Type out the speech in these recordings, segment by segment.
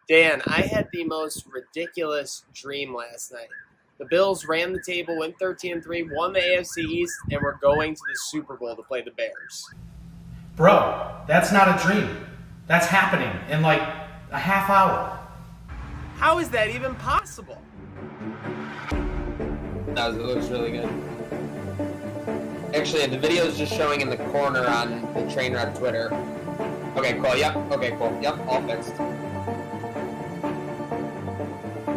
Dan, I had the most ridiculous dream last night. The Bills ran the table, went 13-3, won the AFC East, and we're going to the Super Bowl to play the Bears. Bro, that's not a dream. That's happening in like a half hour. How is that even possible? It looks really good. Actually, the video is just showing in the corner on the trainer on Twitter. Okay, cool. Yep. Okay, cool. Yep, all fixed.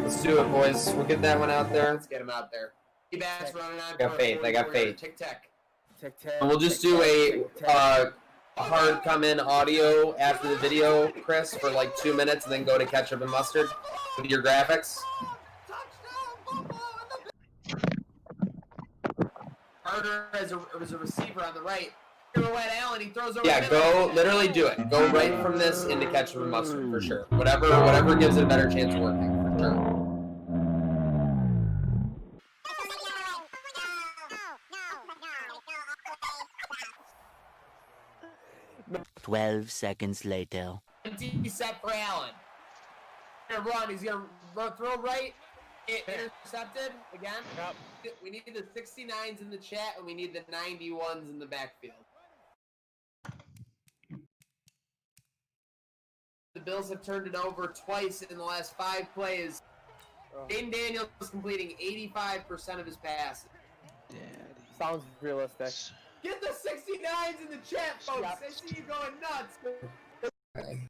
Let's do it, boys. We'll get that one out there. Let's get him out there. Bass running on. I got faith. I got faith. Tic tac. Tic tac. And we'll just do a hard come in audio after the video, Chris, for like 2 minutes, and then go to ketchup and mustard with your graphics. Carter as a receiver on the right. Allen, he throws over. Yeah, go literally do it. Go right from this into ketchup and mustard for sure. Whatever gives it a better chance of working for sure. 12 seconds later. Empty set for Allen. He's gonna run. He's gonna throw right. Intercepted again. Yep. We need the 69s in the chat, and we need the 91s in the backfield. The Bills have turned it over twice in the last 5 plays. Dane Daniels is completing 85% of his passes. Sounds realistic. Get the 69s in the chat, folks. I see you going nuts. Okay.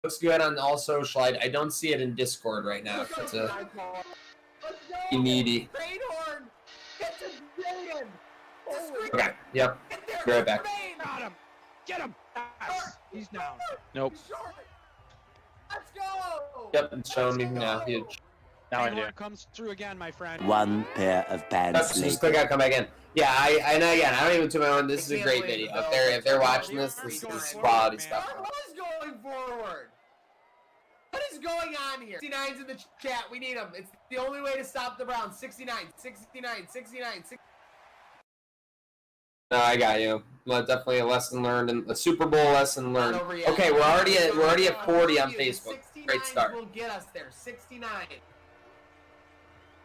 Looks good on all social. I don't see it in Discord right now. It's a needy. Okay. Yep. Be right back. Got him. Get him. He's down. Nope. Let's go. Yep, it's showing me now. Huge. Now I do. Comes through again, my friend. One pair of pants later. Just click out, come back in. Yeah, I know. Again, I don't even toot my own. This is a great video. If they're watching this is quality stuff. What is going forward? What is going on here? 69s in the chat. We need them. It's the only way to stop the Browns. 69. No, I got you. Well, definitely a lesson learned and a Super Bowl lesson learned. Okay, we're already at 40 on Facebook. Great start. Will get us there. 69.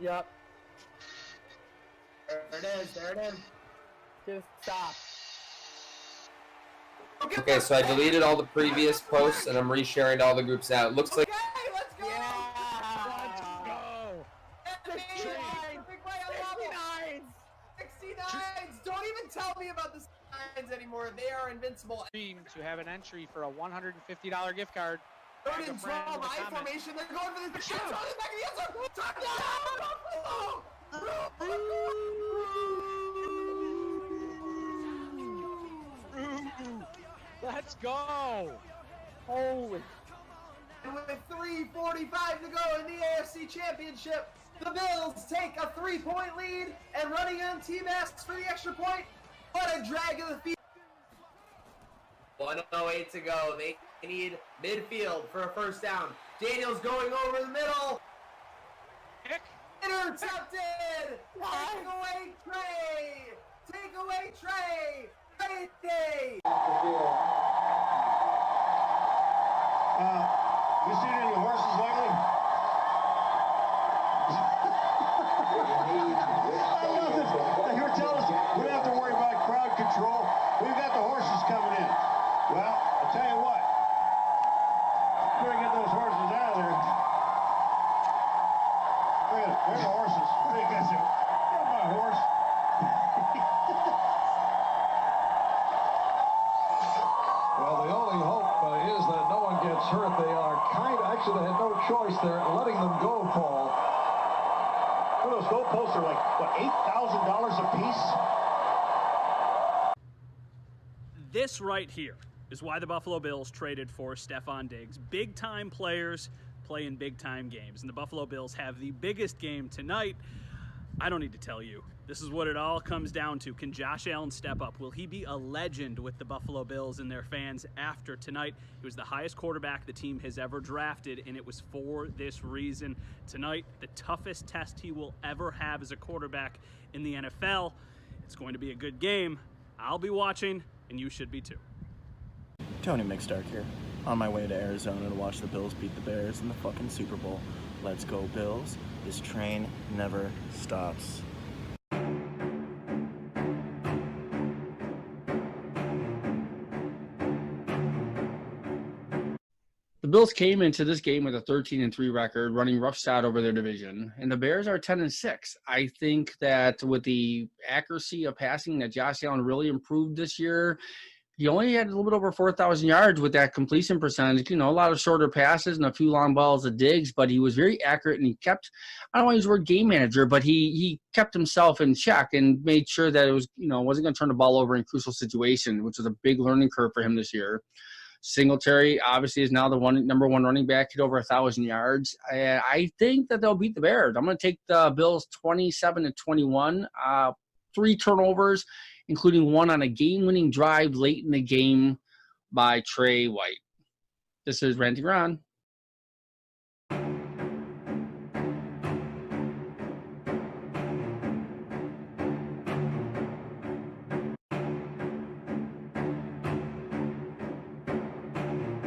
Yep. There it is. Just stop. Okay, so I deleted all the previous posts and I'm resharing to all the groups now. It looks like. Okay, let's go! Yeah! Let's go! 69s! Don't even tell me about the 69s anymore. They are invincible. To have an entry for a $150 gift card. 3rd and 12, I formation. They're going for this. Shoot! Back of the touchdown! Let's go! Holy. And with 3:45 to go in the AFC Championship, the Bills take a 3-point lead and running on T-Max for the extra point. What a drag of the feet. 1:08 to go. They need midfield for a first down. Daniels going over the middle. Intercepted! Take away Trey! Take away Trey! Great day! You seen any horses lately? You were telling us we don't have to worry about crowd control. We've got the horses coming in. Well, I'll tell you what. We're going to get those horses out of there. Look at it. There's the horses. What do you guys do? Get my horse. Well, the only hope is that no one gets hurt. They are actually, they had no choice. They're letting them go, Paul. Well, those goalposts are like, what, $8,000 a piece? This right here is why the Buffalo Bills traded for Stefon Diggs. Big-time players play in big-time games, and the Buffalo Bills have the biggest game tonight. I don't need to tell you. This is what it all comes down to. Can Josh Allen step up? Will he be a legend with the Buffalo Bills and their fans after tonight? He was the highest quarterback the team has ever drafted, and it was for this reason. Tonight, the toughest test he will ever have as a quarterback in the NFL. It's going to be a good game. I'll be watching, and you should be too. Tony McStark here. on my way to Arizona to watch the Bills beat the Bears in the fucking Super Bowl. Let's go, Bills. This train never stops. The Bills came into this game with a 13-3 record, running roughshod over their division, and the Bears are 10-6. I think that with the accuracy of passing that Josh Allen really improved this year, he only had a little bit over 4,000 yards with that completion percentage. You know, a lot of shorter passes and a few long balls of Diggs, but he was very accurate, and he kept, I don't want to use the word game manager, but he kept himself in check and made sure that it was, you know, wasn't going to turn the ball over in crucial situations, which was a big learning curve for him this year. Singletary obviously is now the number one running back, hit over 1,000 yards. I think that they'll beat the Bears. I'm going to take the Bills 27-21, 3 turnovers, including one on a game-winning drive late in the game by Trey White. This is Randy Ron.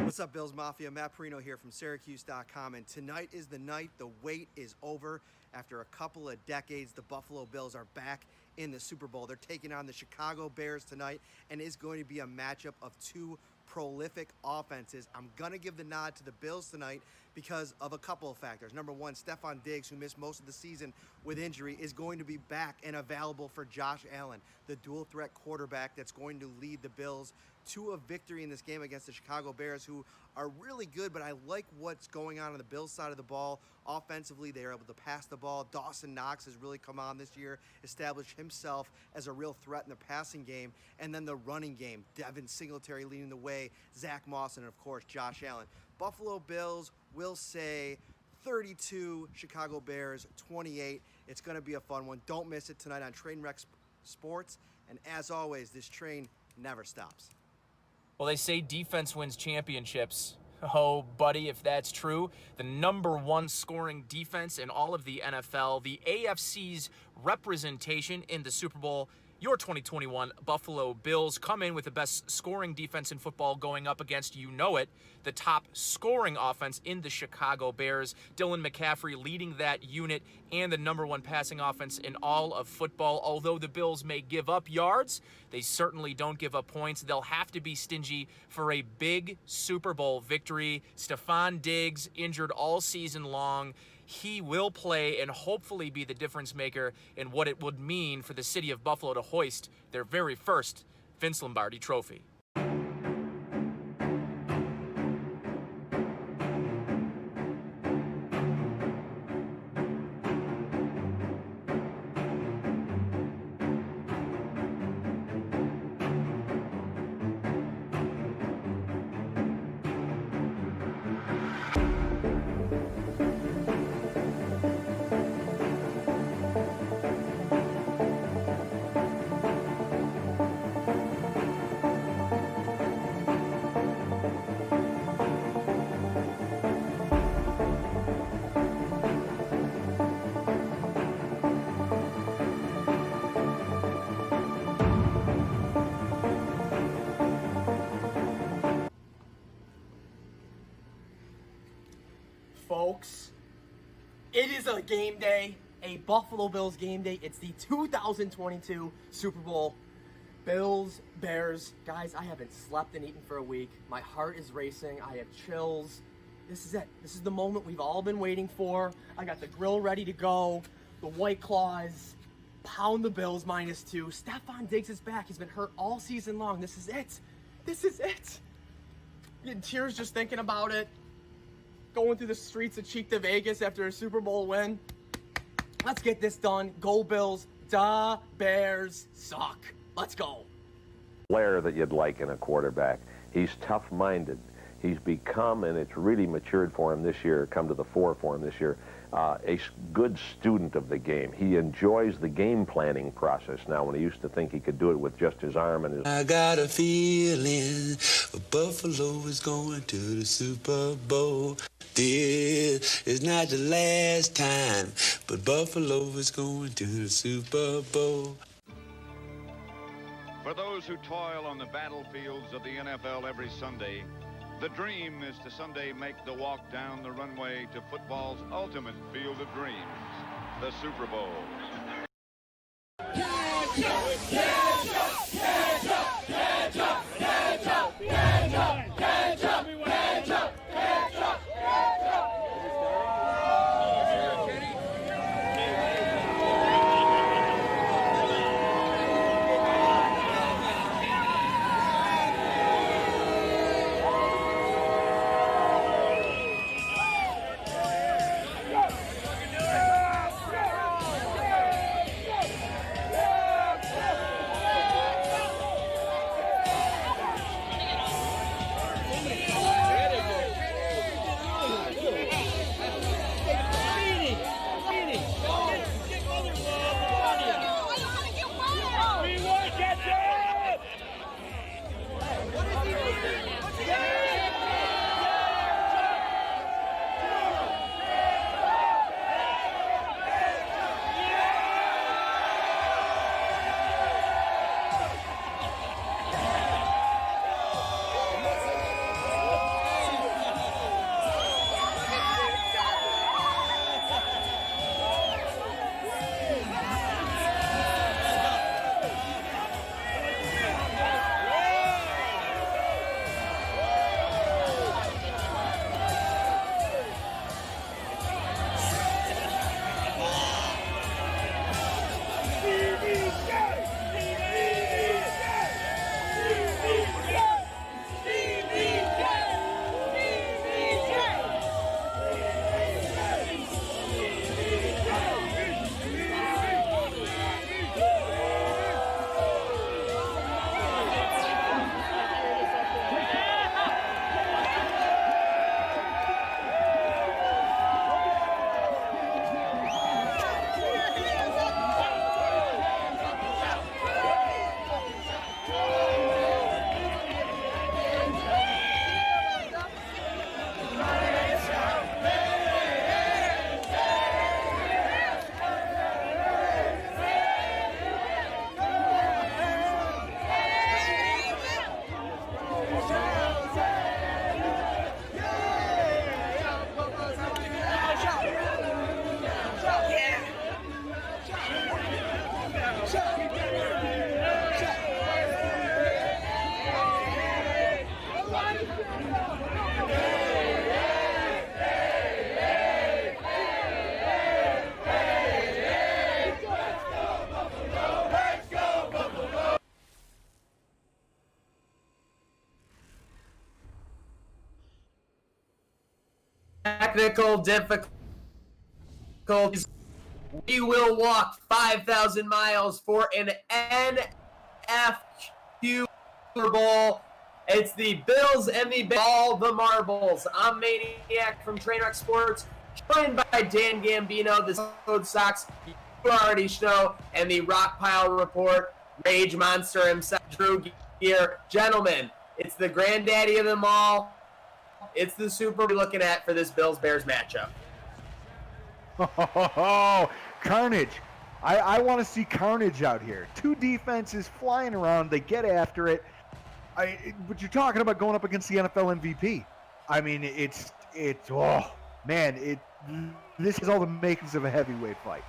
What's up, Bills Mafia? Matt Perino here from Syracuse.com, and tonight is the night. The wait is over. After a couple of decades, the Buffalo Bills are back in the Super Bowl. They're taking on the Chicago Bears tonight, and it's going to be a matchup of 2 prolific offenses. I'm going to give the nod to the Bills tonight because of a couple of factors. Number one, Stefon Diggs, who missed most of the season with injury, is going to be back and available for Josh Allen, the dual-threat quarterback that's going to lead the Bills to a victory in this game against the Chicago Bears, who are really good, but I like what's going on the Bills side of the ball. Offensively, they are able to pass the ball. Dawson Knox has really come on this year, established himself as a real threat in the passing game. And then the running game, Devin Singletary leading the way, Zach Moss, and of course, Josh Allen. Buffalo Bills will say 32, Chicago Bears 28. It's going to be a fun one. Don't miss it tonight on Trainwreck Sports. And as always, this train never stops. Well, they say defense wins championships. Oh, buddy, if that's true, the #1 scoring defense in all of the NFL, the AFC's representation in the Super Bowl, your 2021 Buffalo Bills come in with the best scoring defense in football going up against, you know it, the top scoring offense in the Chicago Bears. Dylan McCaffrey leading that unit and the #1 passing offense in all of football. Although the Bills may give up yards, they certainly don't give up points. They'll have to be stingy for a big Super Bowl victory. Stefon Diggs injured all season long. He will play and hopefully be the difference maker in what it would mean for the city of Buffalo to hoist their very first Vince Lombardi trophy. Folks, it is a game day, a Buffalo Bills game day. It's the 2022 Super Bowl. Bills, Bears. Guys, I haven't slept and eaten for a week. My heart is racing. I have chills. This is it. This is the moment we've all been waiting for. I got the grill ready to go. The White Claws. Pound the Bills -2. Stefon Diggs is back. He's been hurt all season long. This is it. This is it. Getting tears just thinking about it. Going through the streets of Cheek to Vegas after a Super Bowl win. Let's get this done. Go Bills. Da Bears suck. Let's go. Player that you'd like in a quarterback. He's tough-minded. He's become, and it's really matured for him this year, come to the fore for him this year, a good student of the game. He enjoys the game planning process now when he used to think he could do it with just his arm and his... I got a feeling Buffalo is going to the Super Bowl. This is not the last time, but Buffalo is going to the Super Bowl. For those who toil on the battlefields of the NFL every Sunday, The dream is to someday make the walk down the runway to football's ultimate field of dreams, the Super Bowl. Technical difficulties. We will walk 5,000 miles for an NFQL Super Bowl. It's the Bills and the All the Marbles. I'm Maniac from Trainwreck Sports, joined by Dan Gambino, the Code Sox, you already know, and the Rockpile Report, Rage Monster himself, Drew Gear. Gentlemen, it's the granddaddy of them all. It's the Super Bowl we're looking at for this Bills-Bears matchup. Oh, carnage. I want to see carnage out here. Two defenses flying around. They get after it. But you're talking about going up against the NFL MVP. I mean, oh, man, this is all the makings of a heavyweight fight.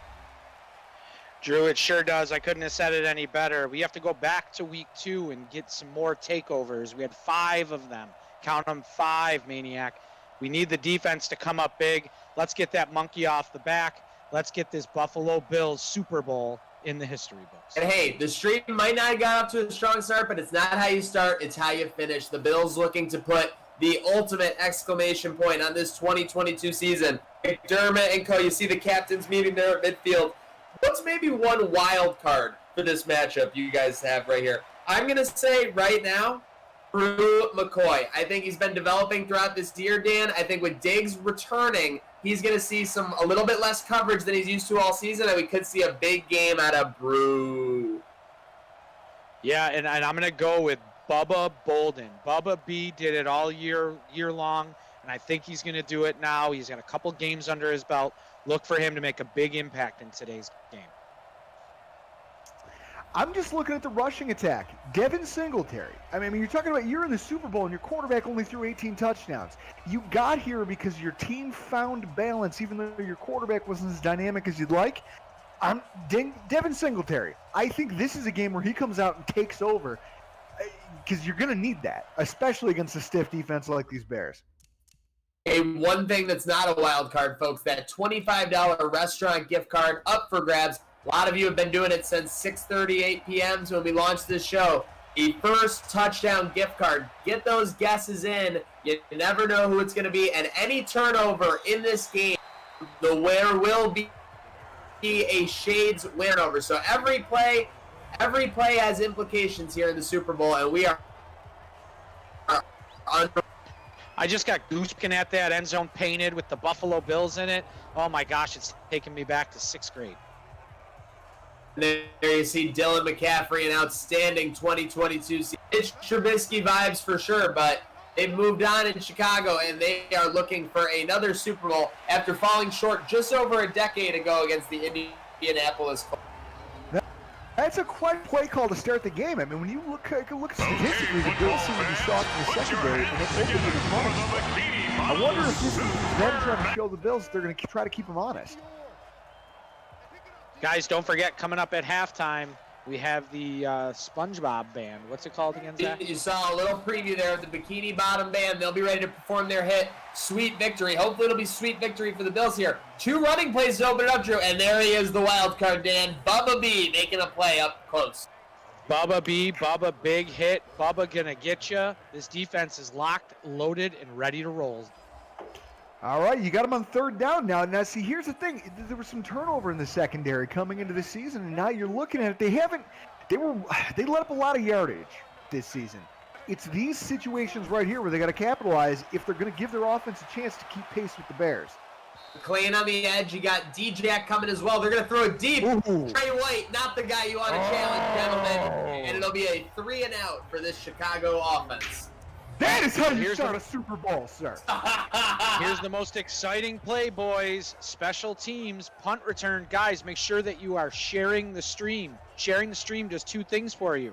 Drew, it sure does. I couldn't have said it any better. We have to go back to week 2 and get some more takeovers. We had 5 of them. Count them 5, Maniac. We need the defense to come up big. Let's get that monkey off the back. Let's get this Buffalo Bills Super Bowl in the history books. And hey, the streak might not have got up to a strong start, but it's not how you start, it's how you finish. The Bills looking to put the ultimate exclamation point on this 2022 season. McDermott and co, you see the captains meeting there at midfield. What's maybe one wild card for this matchup you guys have right here? I'm going to say right now, Drew McCoy. I think he's been developing throughout this year, Dan. I think with Diggs returning, he's going to see a little bit less coverage than he's used to all season, and we could see a big game out of Brew. Yeah, and I'm going to go with Bubba Bolden. Bubba B did it all year long, and I think he's going to do it now. He's got a couple games under his belt. Look for him to make a big impact in today's game. I'm just looking at the rushing attack. Devin Singletary. I mean, you're talking about you're in the Super Bowl and your quarterback only threw 18 touchdowns. You got here because your team found balance, even though your quarterback wasn't as dynamic as you'd like. Devin Singletary. I think this is a game where he comes out and takes over because you're going to need that, especially against a stiff defense like these Bears. One thing that's not a wild card, folks, that $25 restaurant gift card up for grabs. A lot of you have been doing it since 6:38 p.m. when we launched this show. A first touchdown gift card. Get those guesses in. You never know who it's going to be. And any turnover in this game, the winner will be a Shades winner. So every play has implications here in the Super Bowl, and we are under. I just got goosebumps at that end zone painted with the Buffalo Bills in it. Oh my gosh, it's taking me back to 6th grade. There you see Dylan McCaffrey, an outstanding 2022 season. It's Trubisky vibes for sure, but they've moved on in Chicago, and they are looking for another Super Bowl after falling short just over a decade ago against the Indianapolis Colts. That's a quite play call to start the game. I mean, when you look statistically, the Bills seem to be soft in the secondary, and it's open to the run. I wonder if this is them trying to show the Bills they're going to try to keep them honest. Guys, don't forget, coming up at halftime, we have the SpongeBob band. What's it called again, Zach? You saw a little preview there of the Bikini Bottom band. They'll be ready to perform their hit, Sweet Victory. Hopefully it'll be Sweet Victory for the Bills here. 2 running plays to open it up, Drew, and there he is, the wild card, Dan. Bubba B making a play up close. Bubba B, Bubba big hit. Bubba gonna get you. This defense is locked, loaded, and ready to roll. All right, you got them on 3rd down now. Now, see, here's the thing. There was some turnover in the secondary coming into the season, and now you're looking at it. They let up a lot of yardage this season. It's these situations right here where they got to capitalize if they're going to give their offense a chance to keep pace with the Bears. Clayton on the edge. You got D-Jack coming as well. They're going to throw it deep. Trey White, not the guy you want to challenge, gentlemen. And it'll be a 3 and out for this Chicago offense. That is how you start a Super Bowl, sir. Here's the most exciting play, boys. Special teams, punt return. Guys, make sure that you are sharing the stream. Sharing the stream does 2 things for you.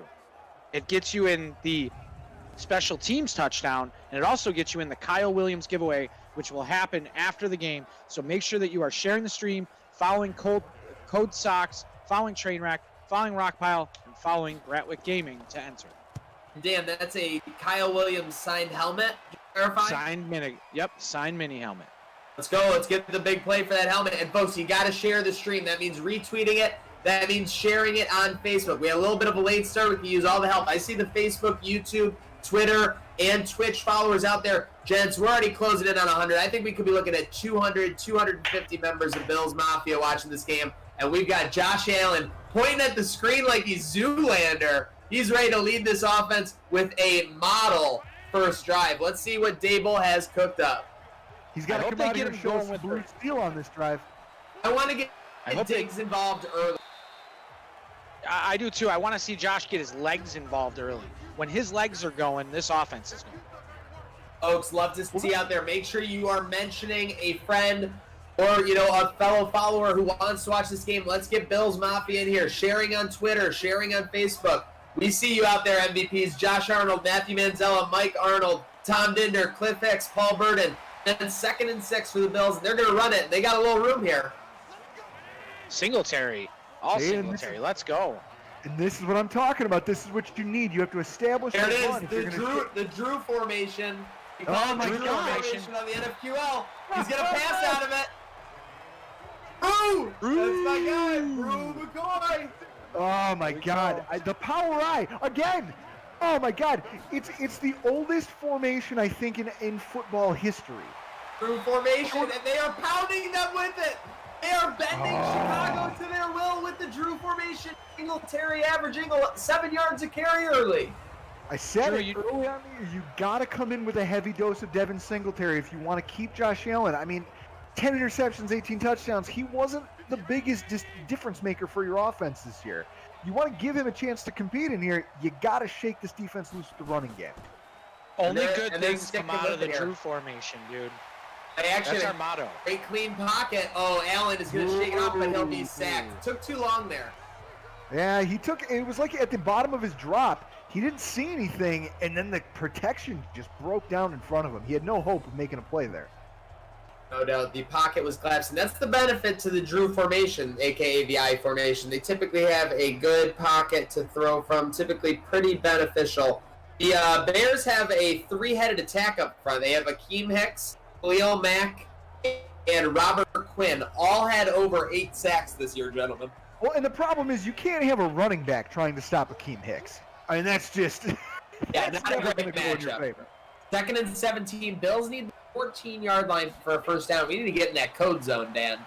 It gets you in the special teams touchdown, and it also gets you in the Kyle Williams giveaway, which will happen after the game. So make sure that you are sharing the stream, following Code Sox, following Trainwreck, following Rockpile, and following Bratwick Gaming to enter. Dan, that's a Kyle Williams signed helmet. Verify? Signed mini. Yep, signed mini helmet. Let's go. Let's get the big play for that helmet. And folks, you got to share the stream. That means retweeting it. That means sharing it on Facebook. We had a little bit of a late start. We can use all the help. I see the Facebook, YouTube, Twitter, and Twitch followers out there. Gents, we're already closing in on 100. I think we could be looking at 200, 250 members of Bills Mafia watching this game. And we've got Josh Allen pointing at the screen like he's Zoolander. He's ready to lead this offense with a model first drive. Let's see what Dable has cooked up. He's got to come out here and show us blue steel on this drive. I want to get Diggs involved early. I do too. I want to see Josh get his legs involved early. When his legs are going, this offense is going. Folks, love to see out there. Make sure you are mentioning a friend or, a fellow follower who wants to watch this game. Let's get Bills Mafia in here. Sharing on Twitter, sharing on Facebook. We see you out there, MVPs. Josh Arnold, Matthew Manzella, Mike Arnold, Tom Dinder, Cliff Hicks, Paul Burden. And 2nd and 6 for the Bills. They're going to run it. They got a little room here. Singletary. All Singletary. Let's go. And this is what I'm talking about. This is what you need. You have to establish there it run. Is, the Drew formation. Oh, my Drew God. Formation on the NFQL. He's going to pass out of it. Brew! That's my guy, Brew McCoy. Oh my God! The power eye again! Oh my God! It's the oldest formation I think in football history. True formation, and they are pounding them with it. They are bending Chicago to their will with the Drew formation. Singletary averaging 7 yards a carry early. I said it early on the year. You got to come in with a heavy dose of Devin Singletary if you want to keep Josh Allen. I mean, 10 interceptions, 18 touchdowns. He wasn't the biggest difference maker for your offense this year. You want to give him a chance to compete in here, you got to shake this defense loose with the running game. Only good things come out of the Drew formation, dude. That's our motto. Great clean pocket. Oh, Allen is going to shake it off, but he'll be sacked. Took too long there. Yeah, he took. It was like at the bottom of his drop, he didn't see anything, and then the protection just broke down in front of him. He had no hope of making a play there. No doubt, the pocket was collapsing. That's the benefit to the Drew formation, aka the I formation. They typically have a good pocket to throw from, typically pretty beneficial. The Bears have a three-headed attack up front. They have Akeem Hicks, Khalil Mack, and Robert Quinn. All had over 8 sacks this year, gentlemen. Well, and the problem is you can't have a running back trying to stop Akeem Hicks. I mean, that's just Yeah, that's not a never great gonna go in your matchup. favor. 2nd and 17. Bills need the 14-yard line for a first down. We need to get in that code zone, Dan.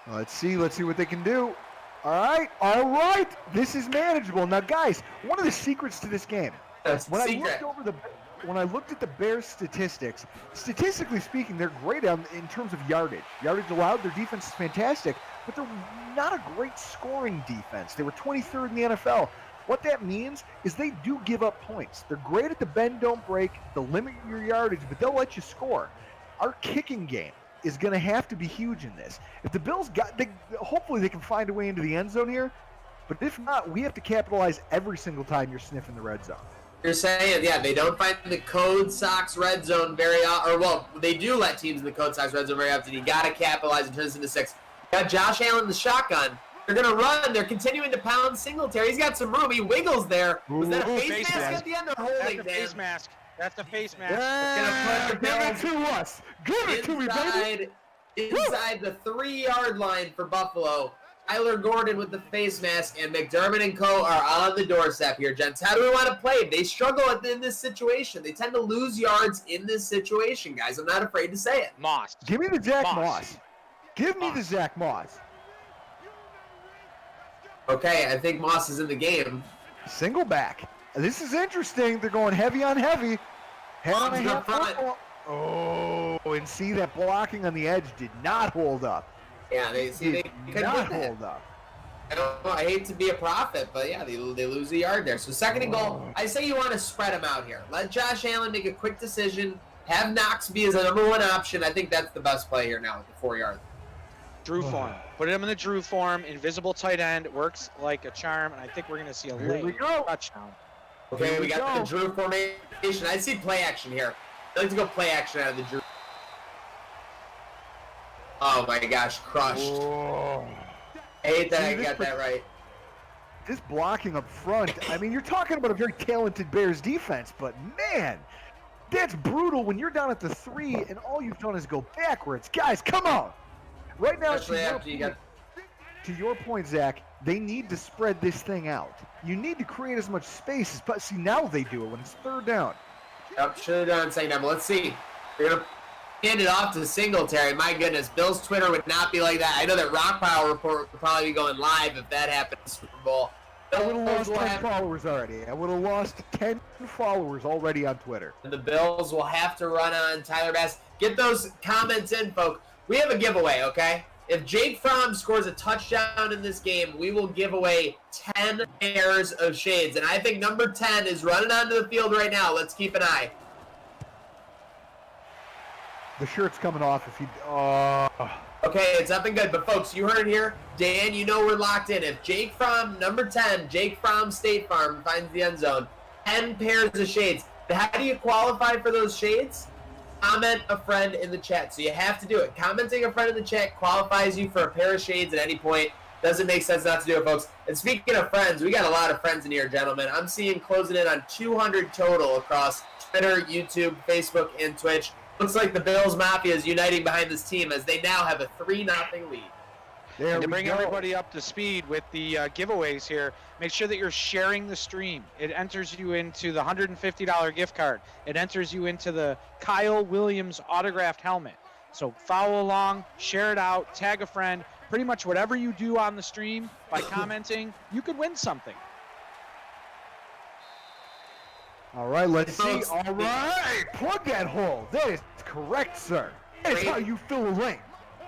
Let's see what they can do. All right. This is manageable. Now, guys, one of the secrets to this game, when I looked at the Bears' statistics, statistically speaking, they're great in terms of yardage. Yardage allowed, their defense is fantastic, but they're not a great scoring defense. They were 23rd in the NFL. What that means is they do give up points. They're great at the bend, don't break, they'll limit your yardage, but they'll let you score. Our kicking game is going to have to be huge in this. If the Bills hopefully they can find a way into the end zone here, but if not, we have to capitalize every single time you're sniffing the red zone. You're saying, yeah, they don't find the Code Sox red zone very often, or well, they do let teams in the Code Sox red zone very often. You got to capitalize and turn this into 6. Got Josh Allen in the shotgun. They're going to run. They're continuing to pound Singletary. He's got some room. He wiggles there. Was that a face mask at the end or holding? That's a face mask. That's the face mask. Give it to us. Give it to me, baby. Inside the 3-yard line for Buffalo. Tyler Gordon with the face mask, and McDermott and co. are on the doorstep here, gents. How do we want to play? They struggle in this situation. They tend to lose yards in this situation, guys. I'm not afraid to say it. Moss. Give me the Zach Moss. Give me the Zach Moss. Okay, I think Moss is in the game. Single back. This is interesting. They're going heavy on heavy. Head on a half front. Oh, and see that blocking on the edge did not hold up. Yeah, they did couldn't not do that. hold up. I don't know. I hate to be a prophet, but yeah, they lose a yard there. So 2nd and goal. I say you want to spread them out here. Let Josh Allen make a quick decision. Have Knox be his number 1 option. I think that's the best play here now with the 4 yards. Drew form. Put him in the Drew form. Invisible tight end. Works like a charm, and I think we're going to see a late touchdown. Okay, we got the Drew formation. I see play action here. I'd like to go play action out of the Drew. Oh my gosh, crushed. Whoa. I hate that I got that right. This blocking up front, I mean, you're talking about a very talented Bears defense, but man, that's brutal when you're down at the 3 and all you've done is go backwards. Guys, come on. Right now, to your point, Zach, they need to spread this thing out. You need to create as much space as possible. See, now they do it when it's 3rd down. Yep, should have done second down, but let's see. We're going to hand it off to Singletary. My goodness, Bill's Twitter would not be like that. I know that Rock Power Report would probably be going live if that happened in the Super Bowl. I would have lost 10 followers already. I would have lost 10 followers already on Twitter. And the Bills will have to run on Tyler Bass. Get those comments in, folks. We have a giveaway, okay? If Jake Fromm scores a touchdown in this game, we will give away 10 pairs of shades. And I think number 10 is running onto the field right now. Let's keep an eye. The shirt's coming off if he... Okay, it's up and good. But, folks, you heard it here. Dan, you know we're locked in. If Jake Fromm, number 10, Jake Fromm State Farm, finds the end zone, 10 pairs of shades. How do you qualify for those shades? Comment a friend in the chat. So you have to do it. Commenting a friend in the chat qualifies you for a pair of shades at any point. Doesn't make sense not to do it, folks. And speaking of friends, we got a lot of friends in here, gentlemen. I'm seeing closing in on 200 total across Twitter, YouTube, Facebook, and Twitch. Looks like the Bills Mafia is uniting behind this team as they now have a 3-0 lead. And to bring everybody up to speed with the giveaways here, make sure that you're sharing the stream. It enters you into the $150 gift card. It enters you into the Kyle Williams autographed helmet. So follow along, share it out, tag a friend. Pretty much whatever you do on the stream by commenting, you could win something. All right, let's see. All right, plug that hole. That is correct, sir. That is how you fill a lane.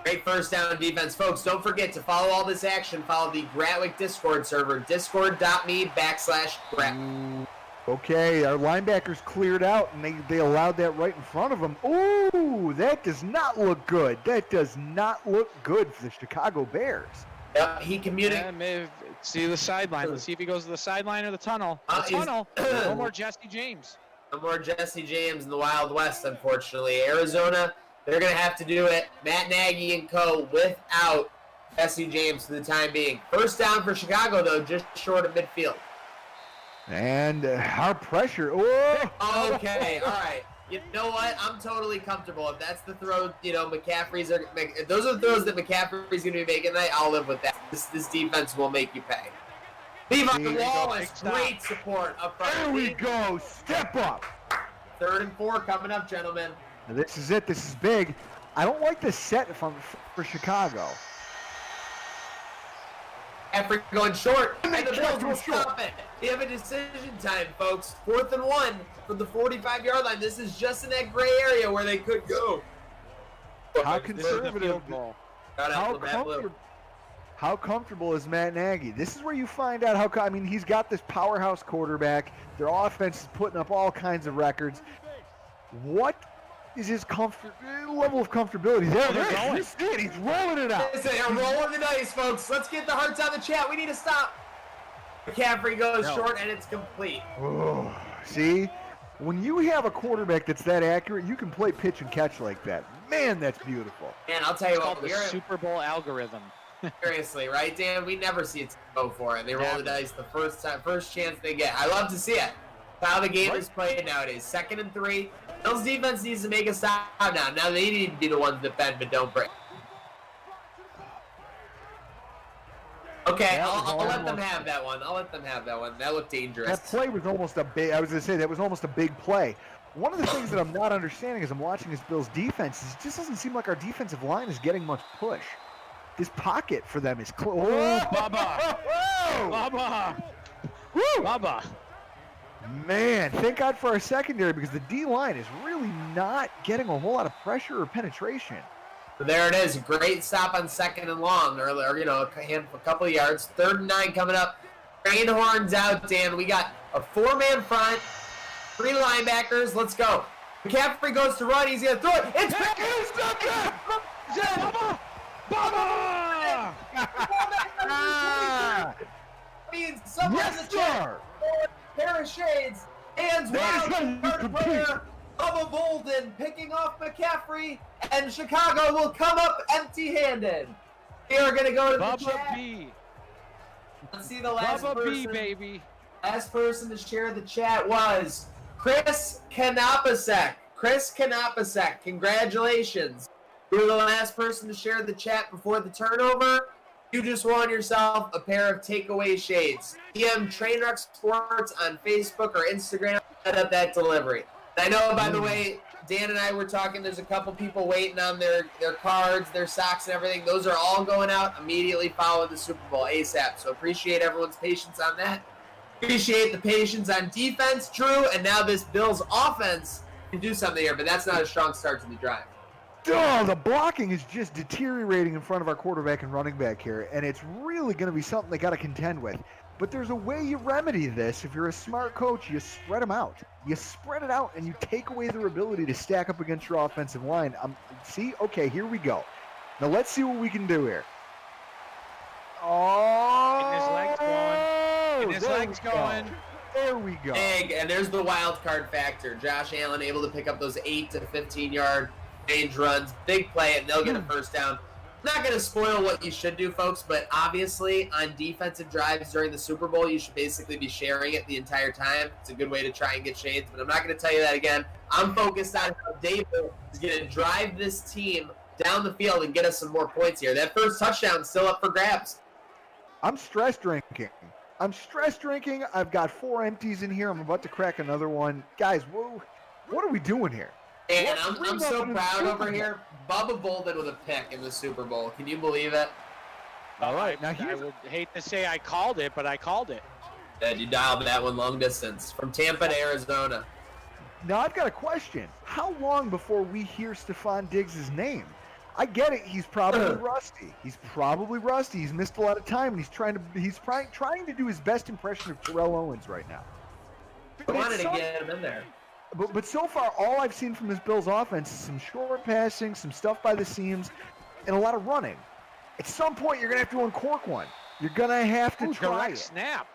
Great first down defense. Folks, don't forget to follow all this action. Follow the Gratwick Discord server, discord.me/Gratwick. Okay, our linebackers cleared out, and they allowed that right in front of them. Ooh, that does not look good. That does not look good for the Chicago Bears. Yep, he communicated. See the sideline. Let's see if he goes to the sideline or the tunnel. The tunnel. No more Jesse James. No more Jesse James in the Wild West, unfortunately. Arizona, they're going to have to do it. Matt Nagy and co. without Jesse James for the time being. First down for Chicago, though, just short of midfield. And our pressure. Oh! Okay, all right. You know what? I'm totally comfortable. If that's the throw, McCaffrey's are. If those are the throws that McCaffrey's going to be making tonight, I'll live with that. This defense will make you pay. Levi Wallace, great support up front. There we go. Step up. 3rd and 4 coming up, gentlemen. Now, this is it. This is big. I don't like this set for Chicago. Effort going short, and the Bills will stop it. We have a decision time, folks. 4th and 1 from the 45-yard line. This is just in that gray area where they could go. How conservative? How comfortable is Matt Nagy? This is where you find out how. I mean, he's got this powerhouse quarterback. Their offense is putting up all kinds of records. What is his level of comfortability? He's rolling it out. They're rolling the dice, folks. Let's get the hearts on the chat. We need to stop. McCaffrey goes short, and it's complete. Oh, see? When you have a quarterback that's that accurate, you can play pitch and catch like that. Man, that's beautiful. Man, I'll tell you what. The Super Bowl algorithm. Seriously, right, Dan? We never see it go for it. They roll the dice the first chance they get. I love to see it. That's how the game is played nowadays. 2nd and 3. Bills defense needs to make a stop now. Now they need to be the ones that bend but don't break. Okay, I'll let them have that one. That looked dangerous. That play was almost a big. I was going to say that was almost a big play. One of the things that I'm not understanding as I'm watching this Bills defense is it just doesn't seem like our defensive line is getting much push. This pocket for them is close. Oh, Bubba! Bubba! Woo! Bubba! Man, thank God for our secondary because the D-line is really not getting a whole lot of pressure or penetration. There it is. Great stop on 2nd and long, or a couple of yards. 3rd and 9 coming up. Greenhorns out, Dan. We got a 4-man front, 3 linebackers. Let's go. McCaffrey goes to run. He's going to throw it. It's back. Bubba! Bubba! Means someone in the chat. Pair of shades. Hands wild. Third player. Bubba Bolden picking off McCaffrey, and Chicago will come up empty-handed. We are going to go to the chat. B. Let's see the last Bubba person. B, baby. Last person to share the chat was Chris Kanapasek. Chris Kanapasek, congratulations. You were the last person to share the chat before the turnover. You just won yourself a pair of takeaway shades. DM Trainwreck Sports on Facebook or Instagram. Set up that delivery. I know, by the way, Dan and I were talking, there's a couple people waiting on their cards, their socks and everything. Those are all going out immediately following the Super Bowl ASAP. So appreciate everyone's patience on that. Appreciate the patience on defense, Drew. And now this Bills offense can do something here, but that's not a strong start to the drive. Oh, the blocking is just deteriorating in front of our quarterback and running back here, and it's really going to be something they got to contend with. But there's a way you remedy this. If you're a smart coach, you spread them out. You spread it out, and you take away their ability to stack up against your offensive line. See? Okay, here we go. Now let's see what we can do here. Oh! And his legs going. And his legs going. There we go. Big, and there's the wild card factor. Josh Allen able to pick up those 8 to 15-yard range runs. Big play, and they'll get a first down. I'm not going to spoil what you should do, folks, but obviously on defensive drives during the Super Bowl, you should basically be sharing it the entire time. It's a good way to try and get shades, but I'm not going to tell you that again. I'm focused on how David is going to drive this team down the field and get us some more points here. That first touchdown is still up for grabs. I'm stress drinking. I've got 4 empties in here. I'm about to crack another one. Guys, whoa, what are we doing here? And I'm so proud over here. Bubba Bolden with a pick in the Super Bowl. Can you believe it? All right. Now I would hate to say I called it, but I called it. And you dialed that one long distance from Tampa to Arizona. Now I've got a question. How long before we hear Stephon Diggs' name? I get it. He's probably rusty. He's missed a lot of time, and he's trying to do his best impression of Terrell Owens right now. I wanted to get him in there. But so far, all I've seen from this Bills offense is some short passing, some stuff by the seams, and a lot of running. At some point, you're going to have to uncork one. You're going to have to try direct it. snap.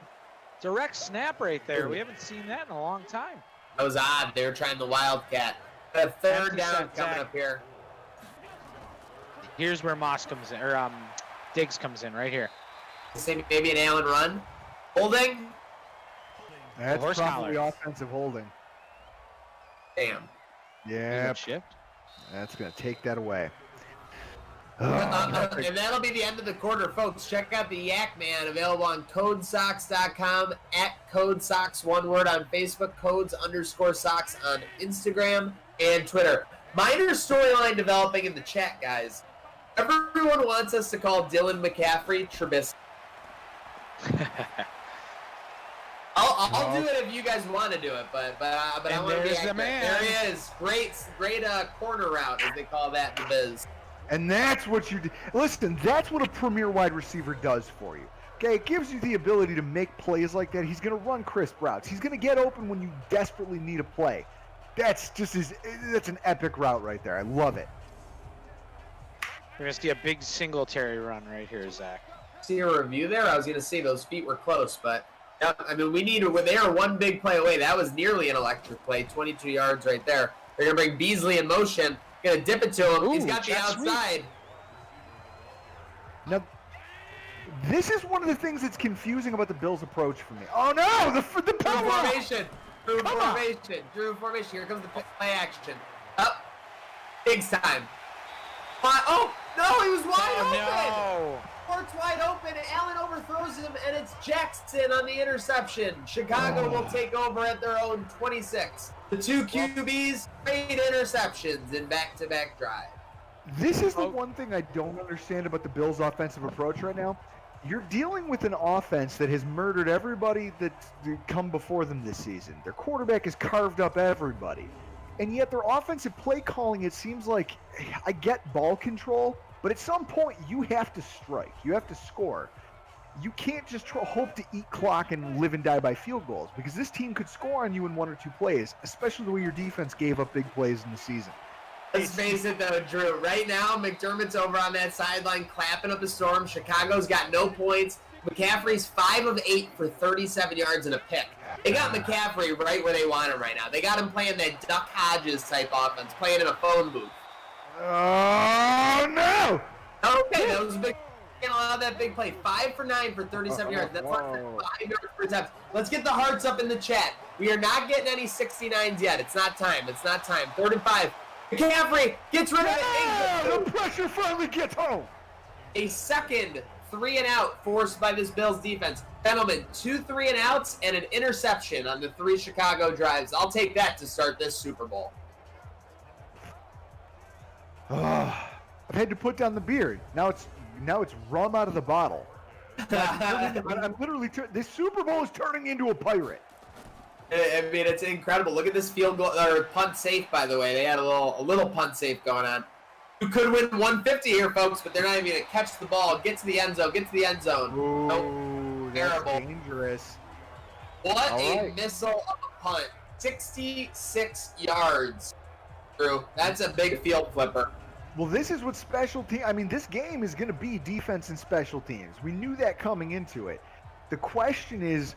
Direct snap right there. We haven't seen that in a long time. That was odd. They were trying the Wildcat. A third Empty down set, coming Zach. up here. Here's where Moss comes in, or Diggs comes in right here. Maybe an Allen run. Holding. That's horse probably collar. offensive holding. Damn. Yeah. Shift. That's going to take that away. And that'll be the end of the quarter, folks. Check out the Yak Man, available on codesocks.com, at codesocks, one word, on Facebook, codes_socks on Instagram and Twitter. Minor storyline developing in the chat, guys. Everyone wants us to call Dylan McCaffrey Trubisky. I'll do it if you guys want to do it, but I want to be accurate. There he is. Great corner route, as they call that in the biz. And that's what you do. Listen, that's what a premier wide receiver does for you. Okay, it gives you the ability to make plays like that. He's going to run crisp routes. He's going to get open when you desperately need a play. That's an epic route right there. I love it. We're going to see a big Singletary run right here, Zach. See a review there? I was going to say those feet were close, but I mean, they are one big play away. That was nearly an electric play, 22 yards right there. They're going to bring Beasley in motion. Going to dip it to him. He's got the outside. Now, this is one of the things that's confusing about the Bills' approach for me. Oh, no! The power! Drew formation. Here comes the play action. Up. Big time. Oh, no, he was wide open. No. Court's wide open, and Allen overthrows him, and it's Jackson on the interception. Chicago will take over at their own 26. The two QBs, great interceptions in back-to-back drive. This is the one thing I don't understand about the Bills' offensive approach right now. You're dealing with an offense that has murdered everybody that's come before them this season. Their quarterback has carved up everybody. And yet their offensive play calling, it seems like, I get ball control, but at some point you have to strike. You have to score. You can't just hope to eat clock and live and die by field goals, because this team could score on you in one or two plays, especially the way your defense gave up big plays in the season. Let's face it, though, Drew. Right now, McDermott's over on that sideline clapping up a storm. Chicago's got no points. McCaffrey's 5 of 8 for 37 yards and a pick. They got McCaffrey right where they want him right now. They got him playing that Duck Hodges type offense, playing in a phone booth. Oh, no! Okay, that was a big. Can't allow that big play. 5 for 9 for 37 yards. That's like 5 yards per attempt. Let's get the hearts up in the chat. We are not getting any 69s yet. It's not time. 3rd and 5. McCaffrey gets rid of it. The pressure finally gets home. A second 3 and out forced by this Bills defense. Gentlemen, 2 3 and outs and an interception on the 3 Chicago drives. I'll take that to start this Super Bowl. I've had to put down the beard. Now it's rum out of the bottle. I'm literally this Super Bowl is turning into a pirate. I mean, it's incredible. Look at this field goal or punt safe, by the way. They had a little punt safe going on. You could win 150 here, folks, but they're not even going to catch the ball, get to the end zone. Ooh, nope. that's Terrible. dangerous. What a missile of a punt. 66 yards, Drew. That's a big field flipper. Well, this is what special team. I mean, this game is going to be defense and special teams. We knew that coming into it. The question is,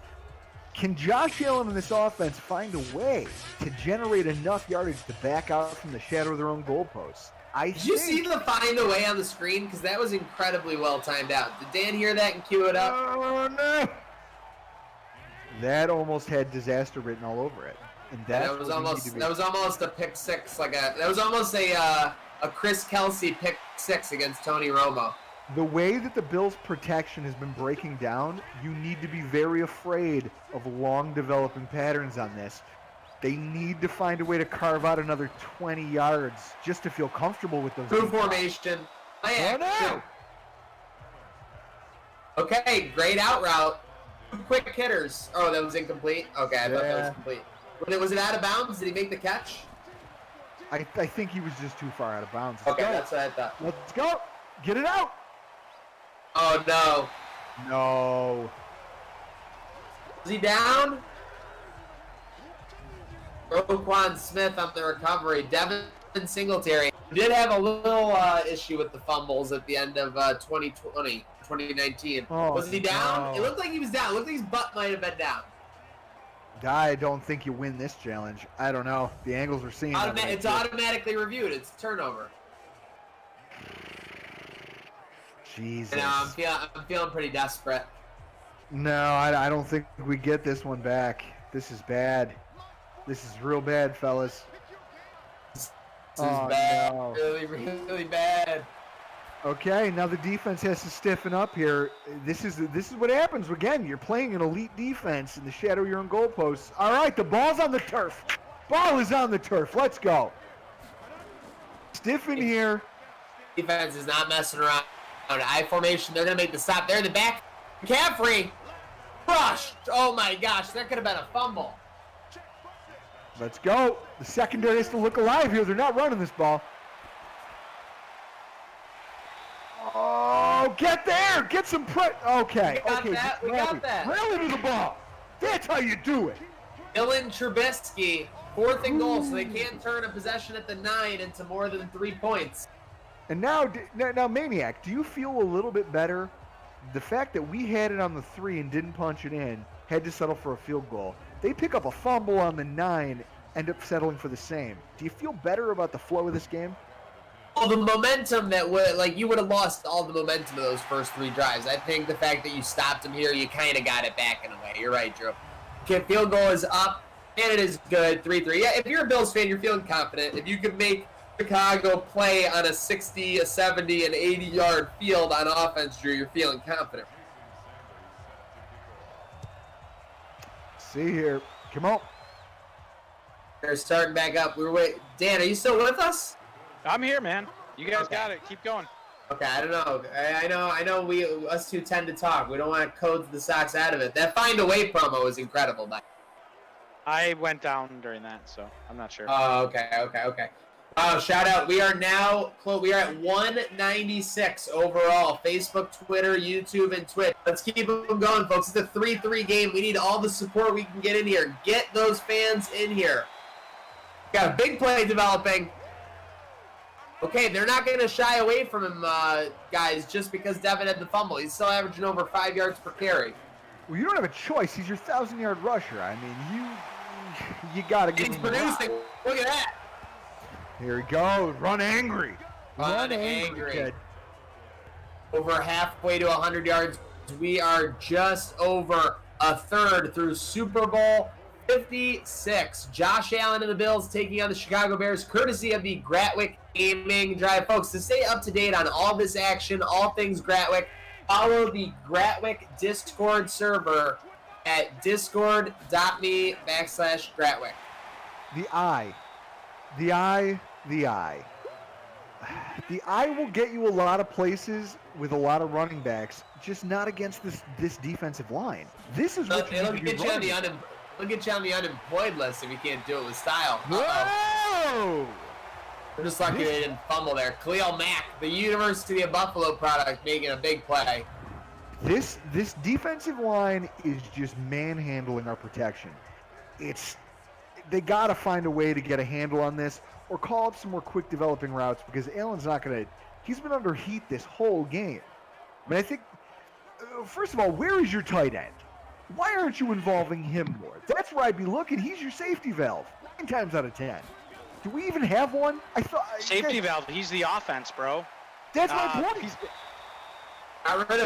can Josh Allen and this offense find a way to generate enough yardage to back out from the shadow of their own goalposts? Did you see the find a way on the screen? Because that was incredibly well timed out. Did Dan hear that and cue it up? Oh, no. That almost had disaster written all over it. And that was almost a pick six. That was almost a Chris Kelsey pick six against Tony Romo. The way that the Bills' protection has been breaking down, you need to be very afraid of long developing patterns on this. They need to find a way to carve out another 20 yards just to feel comfortable with those. True formation. Play action. Okay, great out route. Quick hitters. Oh, that was incomplete? Okay, I thought that was complete. Was it out of bounds? Did he make the catch? I think he was just too far out of bounds. That's what I thought. Let's go. Get it out. Oh, no. No. Is he down? Roquan Smith on the recovery. Devin Singletary. We did have a little issue with the fumbles at the end of 2019. Oh, was he down? no. It looked like he was down. It looked like his butt might have been down. I don't think you win this challenge. I don't know. The angles we're seeing. It's automatically reviewed. It's a turnover. Jesus. And, I'm feeling pretty desperate. No, I don't think we get this one back. This is bad. This is real bad, fellas. This is bad. No. Really, really bad. Okay, now the defense has to stiffen up here. This is what happens. Again, you're playing an elite defense in the shadow of your own goalposts. All right, the ball's on the turf. Ball is on the turf. Let's go. Stiffen here. Defense is not messing around. I formation. They're going to make the stop. They're in the back. McCaffrey. Crushed. Oh, my gosh. That could have been a fumble. Let's go. The secondary has to look alive here. They're not running this ball. Oh, get there. Get some Okay. We got that. Rally to the ball. That's how you do it. Dylan Trubisky, 4th and goal, so they can't turn a possession at the 9 into more than 3 points. And now, Maniac, do you feel a little bit better? The fact that we had it on the 3 and didn't punch it in, had to settle for a field goal. They pick up a fumble on the 9, end up settling for the same. Do you feel better about the flow of this game? Well, the momentum you would have lost all the momentum of those first 3 drives. I think the fact that you stopped them here, you kind of got it back in a way. You're right, Drew. Okay, field goal is up, and it is good, 3-3. Yeah, if you're a Bills fan, you're feeling confident. If you could make Chicago play on a 60, a 70, an 80-yard field on offense, Drew, you're feeling confident. See here. Come on. They're starting back up. Dan, are you still with us? I'm here, man. You guys got it. Keep going. Okay, I don't know. I know us two tend to talk. We don't want to code the Sox out of it. That Find a Way promo was incredible, Mike. I went down during that, so I'm not sure. Oh, okay. Shout out. We are now we are at 196 overall. Facebook, Twitter, YouTube, and Twitch. Let's keep them going, folks. It's a 3-3 game. We need all the support we can get in here. Get those fans in here. Got a big play developing. Okay, they're not going to shy away from him, guys, just because Devin had the fumble. He's still averaging over 5 yards per carry. Well, you don't have a choice. He's your 1,000-yard rusher. I mean, you got to get him. He's producing. Look at that. Here we go. Run angry. Run angry. Over halfway to 100 yards. We are just over a third through Super Bowl 56. Josh Allen and the Bills taking on the Chicago Bears, courtesy of the Gratwick Gaming Drive. Folks, to stay up to date on all this action, all things Gratwick, follow the Gratwick Discord server at discord.me/Gratwick. The eye. The eye will get you a lot of places with a lot of running backs, just not against this defensive line. This is what it'll get you on the unemployed list if you can't do it with style. Whoa! We're just lucky they didn't fumble there. Khalil Mack, the University of Buffalo product, making a big play. This defensive line is just manhandling our protection. They got to find a way to get a handle on this or call up some more quick developing routes because Allen's not going to – he's been under heat this whole game. I mean, I think first of all, where is your tight end? Why aren't you involving him more? That's where I'd be looking. He's your safety valve 9 times out of 10. Do we even have one? Safety valve. He's the offense, bro. That's my point. He's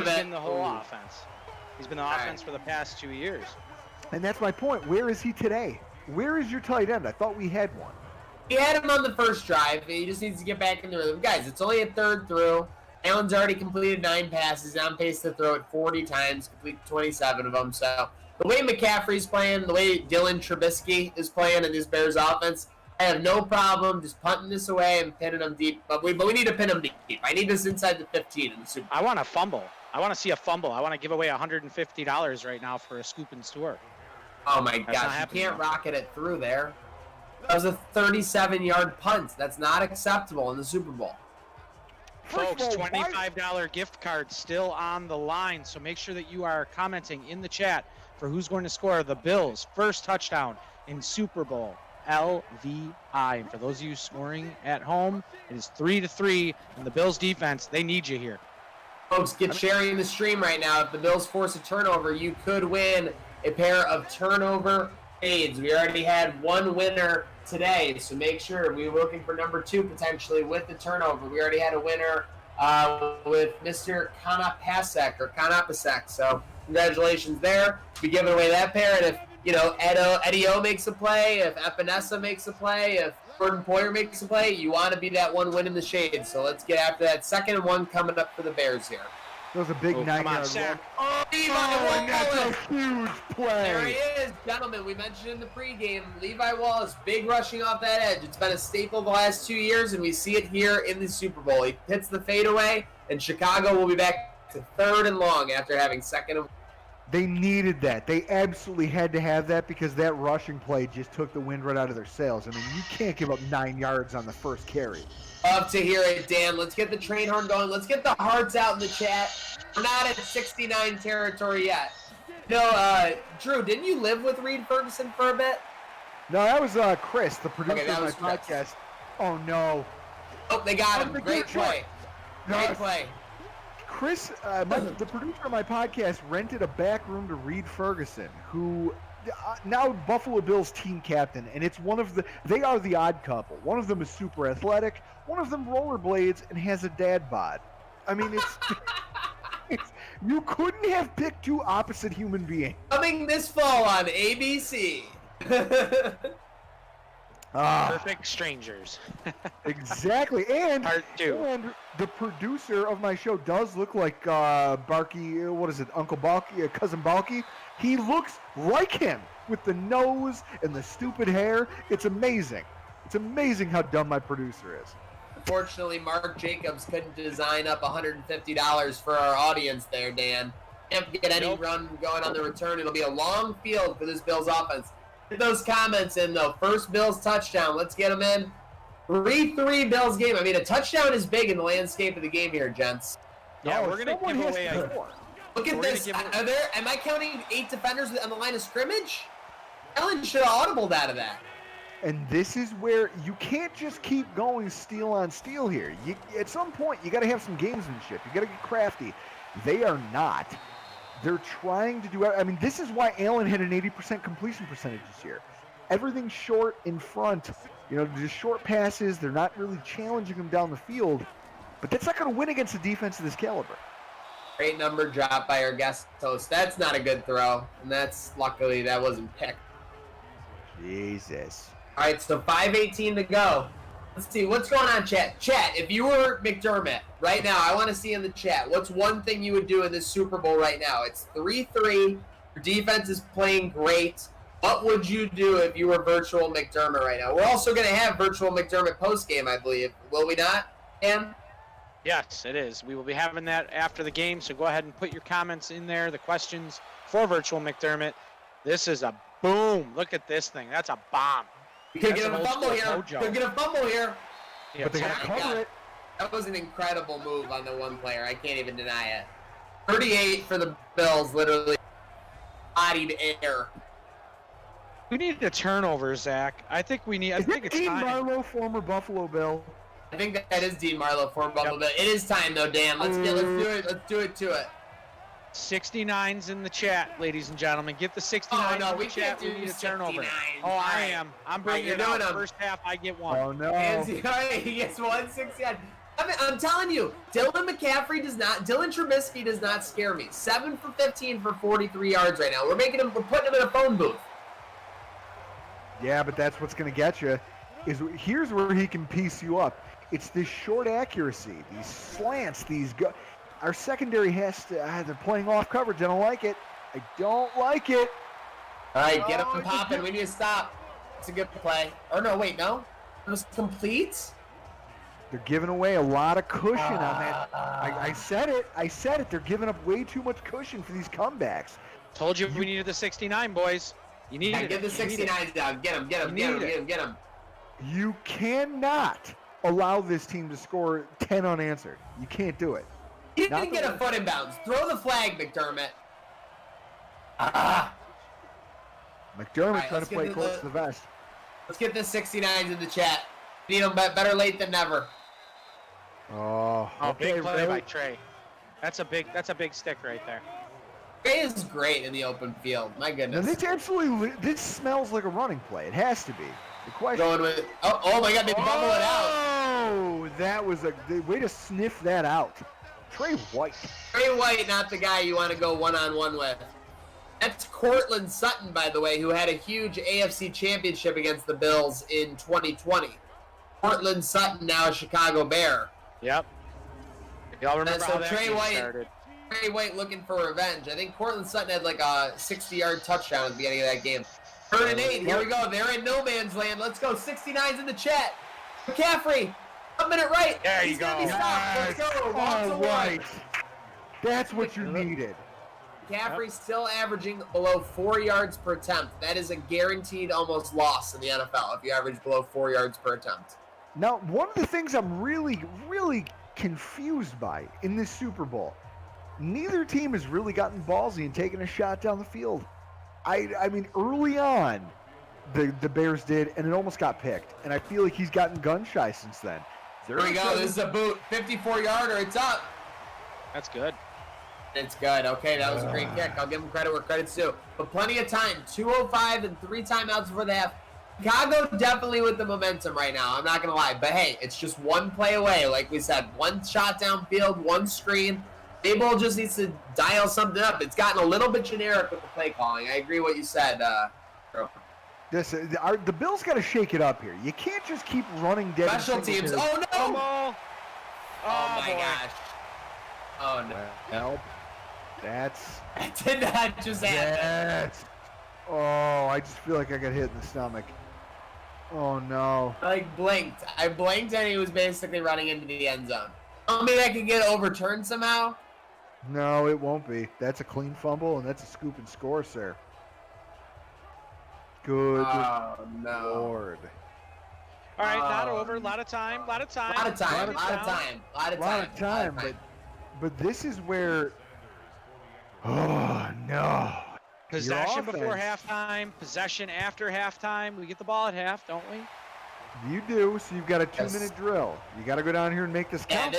been the whole offense. He's been the offense for the past 2 years. And that's my point. Where is he today? Where is your tight end? I thought we had one. He had him on the first drive. He just needs to get back in the rhythm. Guys, it's only a third through. Allen's already completed 9 passes, on pace to throw it 40 times, complete 27 of them. So the way McCaffrey's playing, the way Dylan Trubisky is playing in this Bears offense, I have no problem just punting this away and pinning them deep. But we need to pin them deep. I need this inside the 15 in the Super Bowl. I want a fumble. I want to see a fumble. I want to give away $150 right now for a scoop and store. Oh my gosh, you can't rocket it through there. That was a 37-yard punt. That's not acceptable in the Super Bowl. Folks, $25 gift card still on the line, so make sure that you are commenting in the chat for who's going to score the Bills' first touchdown in Super Bowl LVI. And for those of you scoring at home, it is 3-3. And the Bills defense, they need you here. Folks, get sharing the stream right now. If the Bills force a turnover, you could win a pair of turnover fades. We already had one winner today, so make sure. We were looking for number 2 potentially with the turnover. We already had a winner with Mr. Kanapasek. So congratulations there. Be giving away that pair. And if, Eddie O makes a play, if Epinesa makes a play, if Gordon Poyer makes a play, you want to be that one win in the shade. So let's get after that second one coming up for the Bears here. That was a big 9-yard run. Oh, and that's a huge play. There he is, gentlemen. We mentioned in the pregame, Levi Wallace, big rushing off that edge. It's been a staple the last 2 years, and we see it here in the Super Bowl. He hits the fadeaway, and Chicago will be back to 3rd and long after having 2nd and. They needed that. They absolutely had to have that because that rushing play just took the wind right out of their sails. I mean, you can't give up 9 yards on the first carry. Love to hear it, Dan. Let's get the train horn going. Let's get the hearts out in the chat. We're not at 69 territory yet. Drew, didn't you live with Reed Ferguson for a bit? No, that was Chris, the producer of my podcast. Oh, no. Oh, they got him. Great play. Great play. Chris, the producer of my podcast, rented a back room to Reed Ferguson, who now Buffalo Bills team captain, and it's they are the odd couple. One of them is super athletic, one of them rollerblades and has a dad bod. I mean, you couldn't have picked 2 opposite human beings. Coming this fall on ABC. Perfect strangers. Exactly, and Part 2. And the producer of my show does look like Barky. What is it, Uncle Balky, Cousin Balky? He looks like him with the nose and the stupid hair. It's amazing. It's amazing how dumb my producer is. Unfortunately, Mark Jacobs couldn't design up $150 for our audience there, Dan. Can't get any run going on the return. It'll be a long field for this Bills offense. Get those comments in, though. First Bills touchdown. Let's get them in. 3-3 Bills game. I mean, a touchdown is big in the landscape of the game here, gents. Yeah, we're going to give away Look at this. Am I counting 8 defenders on the line of scrimmage? Allen should have audibled out of that. And this is where you can't just keep going steel on steel here. At some point, you got to have some gamesmanship. You got to get crafty. They are not. They're trying to do. I mean, this is why Allen had an 80% completion percentage this year. Everything's short in front. Just short passes. They're not really challenging them down the field. But that's not going to win against a defense of this caliber. Great number drop by our guest host. That's not a good throw. And luckily that wasn't picked. Jesus. All right, so 5:18 to go. Let's see, what's going on, chat? Chat, if you were McDermott right now, I want to see in the chat, what's one thing you would do in this Super Bowl right now? It's 3-3. Your defense is playing great. What would you do if you were virtual McDermott right now? We're also going to have virtual McDermott postgame, I believe. Will we not, Cam? Yes, it is. We will be having that after the game, so go ahead and put your comments in there, the questions for virtual McDermott. This is a boom. Look at this thing. That's a bomb. You could get a fumble here. Could get a fumble here. Yeah, but they got to cover it. That was an incredible move on the one player. I can't even deny it. 38 for the Bills, literally bodied air. We need a turnover, Zach. I think it's Dean time. Marlowe, former Buffalo Bill. I think that is Dean Marlowe, former Buffalo Bill. It is time, though, Dan. Let's do it. Let's do it to it. 69's in the chat, ladies and gentlemen. Get the 69 in the chat. We need a turnover. Oh, I am. I'm bringing it out. First half, I get one. Oh, no. He gets 169. I'm telling you, Dylan Trubisky does not scare me. 7 for 15 for 43 yards right now. We're putting him in a phone booth. Yeah, but that's what's going to get you. Here's where he can piece you up. It's this short accuracy, these slants, our secondary has to. They're playing off coverage. I don't like it. I don't like it. All right, get him popping. We need to stop. It's a good play. Or no, wait, no. It was complete. They're giving away a lot of cushion on that. I said it. They're giving up way too much cushion for these comebacks. Told you we needed the 69, boys. You need it. Get the 69 down. Get him. You cannot allow this team to score 10 unanswered. You can't do it. He didn't get a foot in bounds. Throw the flag, McDermott. McDermott trying to play close to the vest. Let's get the 69s in the chat. Need them better late than never. Oh, big play by Trey. That's a big stick right there. Trey is great in the open field. My Now goodness. this smells like a running play. It has to be. The question. Going with, oh my God, they bubble it out. Oh, that was a way to sniff that out. Trey White. Trey White, not the guy you want to go one-on-one with. That's Cortland Sutton, by the way, who had a huge AFC championship against the Bills in 2020. Cortland Sutton, now a Chicago Bear. Yep. Y'all remember how that game started. Trey White looking for revenge. I think Cortland Sutton had like a 60-yard touchdown at the beginning of that game. 3rd and 8. Here we go. They're in no man's land. Let's go. 69's in the chat. McCaffrey, 1 minute right. There you He's go. gonna be stopped. Let's go. All right. That's what you needed. McCaffrey still averaging below 4 yards per attempt. That is a guaranteed almost loss in the NFL if you average below 4 yards per attempt. Now, one of the things I'm really, really confused by in this Super Bowl, neither team has really gotten ballsy and taken a shot down the field. I mean, early on, the Bears did, and it almost got picked. And I feel like he's gotten gun shy since then. Here we go. This is a boot. 54-yarder. It's up. That's good. It's good. Okay, that was a great kick. I'll give him credit where credit's due. But plenty of time. 2:05 and 3 timeouts before the half. Chicago definitely with the momentum right now. I'm not going to lie. But, hey, it's just one play away. Like we said, one shot downfield, one screen. Daboll just needs to dial something up. It's gotten a little bit generic with the play calling. I agree what you said, bro. The Bills got to shake it up here. You can't just keep running dead. Special teams. Oh, no. Oh, my boy. gosh. Oh, no. Help. That's. Did not just happen. Oh, I just feel like I got hit in the stomach. Oh, no. I blinked. I blinked, and he was basically running into the end zone. Tell me that could get overturned somehow? No, it won't be. That's a clean fumble, and that's a scoop and score, sir. Good Lord. All right, not over. A lot of time. Lot of time. But this is where. Oh no. Possession before halftime, possession after halftime. We get the ball at half, don't we? You do. So you've got a 2-minute drill. You got to go down here and make this count. Yeah,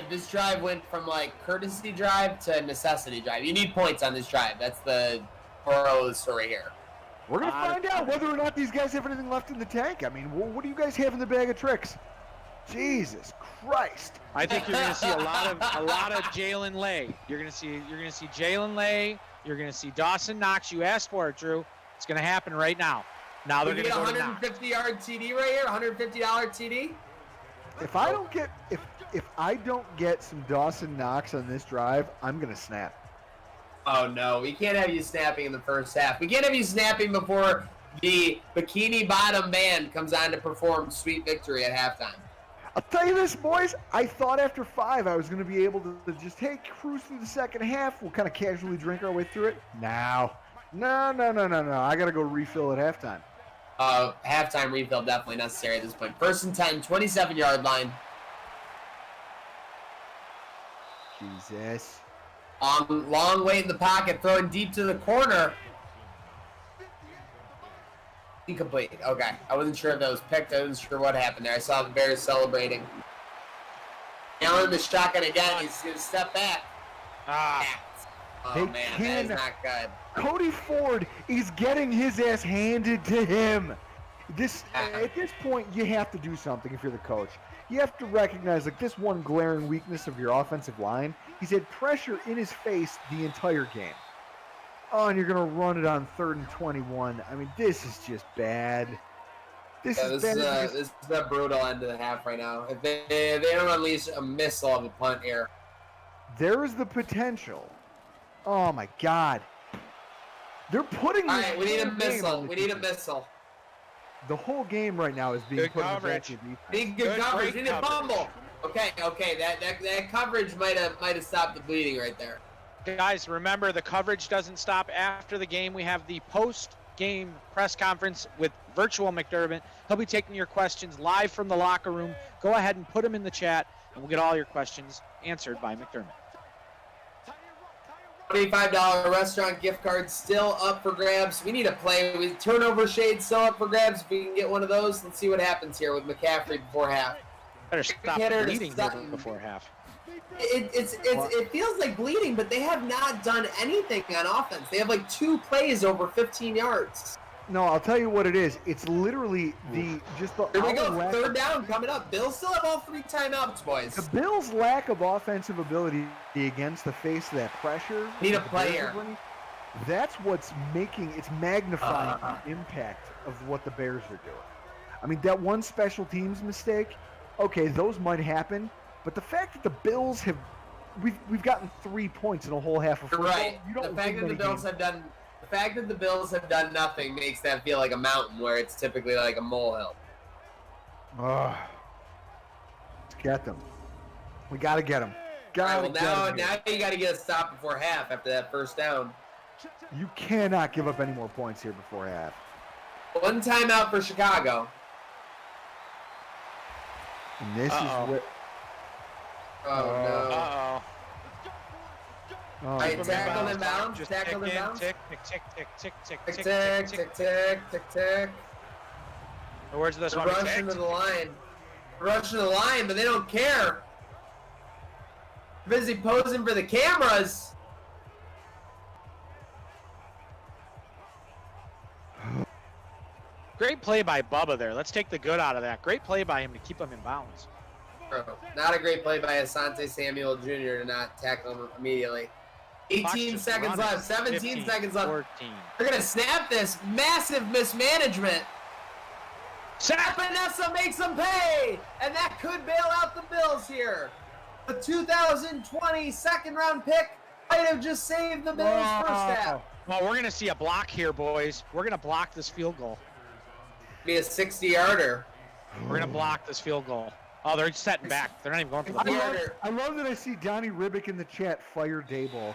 this drive went from like courtesy drive to necessity drive. You need points on this drive. That's the moral of the story here. We're gonna find out whether or not these guys have anything left in the tank. I mean, what do you guys have in the bag of tricks? Jesus Christ! I think you're going to see a lot of Jalen Lay. You're going to see Jalen Lay. You're going to see Dawson Knox. You asked for it, Drew. It's going to happen right now. Now they're going to go to Knox. 150-yard TD right here. $150 TD. If I don't get some Dawson Knox on this drive, I'm going to snap. Oh no, we can't have you snapping in the first half. We can't have you snapping before the Bikini Bottom band comes on to perform Sweet Victory at halftime. I'll tell you this, boys. I thought after 5 I was going to be able to just cruise through the second half. We'll kind of casually drink our way through it. No. I got to go refill at halftime. Halftime refill definitely necessary at this point. 1st and 10, 27-yard line. Jesus. Long way in the pocket, throwing deep to the corner. Incomplete. Okay. I wasn't sure if that was picked. I wasn't sure what happened there. I saw the Bears celebrating. Allen the shotgun again. He's going to step back. Oh, man. That is not good. Cody Ford is getting his ass handed to him. At this point, you have to do something if you're the coach. You have to recognize this one glaring weakness of your offensive line. He's had pressure in his face the entire game. Oh, and you're going to run it on 3rd and 21. I mean, this is just bad. This is the brutal end of the half right now. If they don't unleash a missile of a punt here. There is the potential. Oh, my God. They're putting All right, we need a missile. We need a missile. The whole game right now is being put in the back of defense. Big good coverage. We need a fumble. Okay. That coverage might have stopped the bleeding right there. Guys, remember the coverage doesn't stop after the game. We have the post-game press conference with virtual McDermott. He'll be taking your questions live from the locker room. Go ahead and put them in the chat, and we'll get all your questions answered by McDermott. $25 restaurant gift card still up for grabs. We need a play. With turnover shade still up for grabs. If we can get one of those, let's see what happens here with McCaffrey before half. Better stop bleeding here before half. It feels like bleeding, but they have not done anything on offense. They have like 2 plays over 15 yards. No, I'll tell you what it is. It's literally the Here we go. Third down coming up. Bills still have all 3 timeouts, boys. The Bills' lack of offensive ability against the face of that pressure. Need a player. That's what's magnifying the impact of what the Bears are doing. I mean, that one special teams mistake, okay, those might happen, but the fact that the Bills have, we've gotten 3 points in a whole half of football. Right. The fact that the Bills have done nothing makes that feel like a mountain where it's typically like a molehill. Let's get them. We got to get them. Now you got to get a stop before half after that first down. You cannot give up any more points here before half. 1 timeout for Chicago. And this is where... Oh, no. Uh-oh. Oh, right, tackle and bounce. Tackle and bounce. Tick, tick, tick, tick, tick, tick, tick, tick, tick, tick, tick. Where's this one? Rushing to the line. Rushing to the line, but they don't care. Busy posing for the cameras. Great play by Bubba there. Let's take the good out of that. Great play by him to keep him in bounds. Not a great play by Asante Samuel Jr. to not tackle him immediately. 18 seconds left. 17 seconds left. 14. They're going to snap this. Massive mismanagement. Vanessa makes them pay. And that could bail out the Bills here. The 2020 second-round pick might have just saved the Bills' first half. Well, we're going to see a block here, boys. We're going to block this field goal. Be a 60-yarder. We're going to block this field goal. Oh, they're setting back. They're not even going for the block. I love that I see Donnie Ribick in the chat, fire Dayball.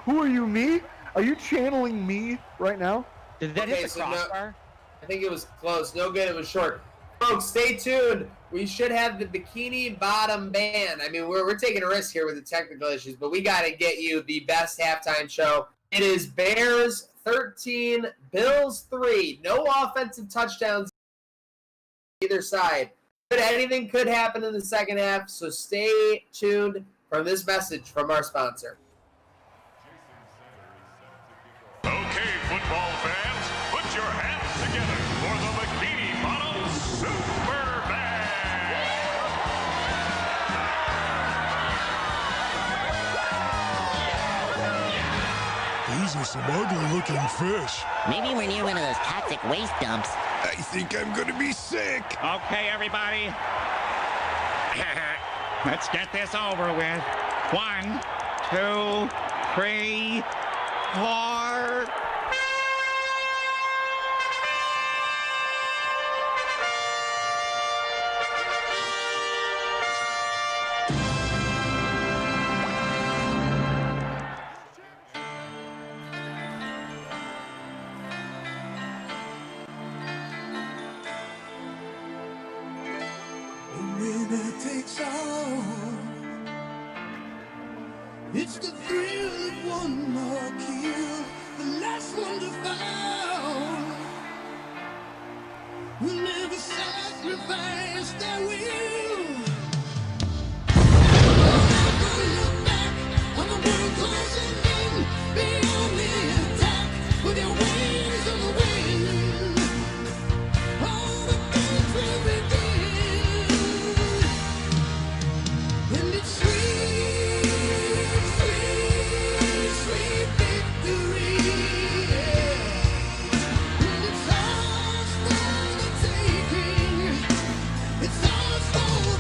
Who are you, me? Are you channeling me right now? Did that hit the crossbar? I think it was close. No good. It was short. Folks, stay tuned. We should have the Bikini Bottom Band. I mean, we're taking a risk here with the technical issues, but we got to get you the best halftime show. It is Bears 13, Bills 3. No offensive touchdowns either side. But anything could happen in the second half, so stay tuned from this message from our sponsor. Okay, football fans, put your hands together for the Bikini Bottom Super Band. These are some ugly-looking fish. Maybe we're near one of those toxic waste dumps. I think I'm gonna be sick. Okay, everybody. Let's get this over with. 1, 2, 3, 4. It's the thrill of one more kill, the last one to fall. We'll never sacrifice their will. Never look back on the world closing in. Be on the attack with your wings on the wind. All the things will begin, and it's sweet. It's all for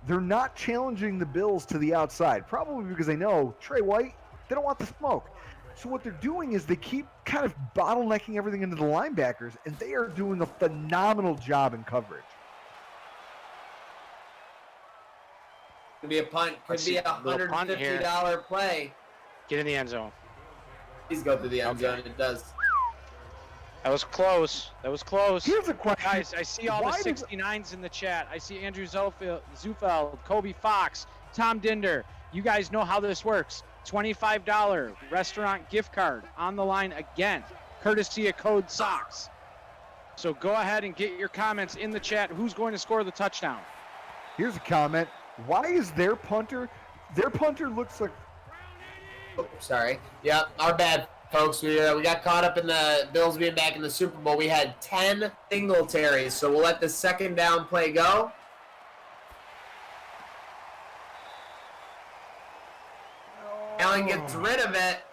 They're not challenging the Bills to the outside, probably because they know Trey White, they don't want the smoke. So what they're doing is they keep kind of bottlenecking everything into the linebackers, and they are doing a phenomenal job in coverage. Could be a punt. Could be a $150 play. Get in the end zone. Please go through the end zone. It does. That was close. That was close. Here's a question. Guys, I see all the 69s in the chat. I see Andrew Zufeld, Kobe Fox, Tom Dinder. You guys know how this works. $25 restaurant gift card on the line again, courtesy of Code Sox. So go ahead and get your comments in the chat. Who's going to score the touchdown? Here's a comment. Why is their punter looks like... Oh, sorry. Yeah, our bad, folks. We got caught up in the Bills being back in the Super Bowl. We had 10 Singletaries, so we'll let the second down play go. Allen gets rid of it.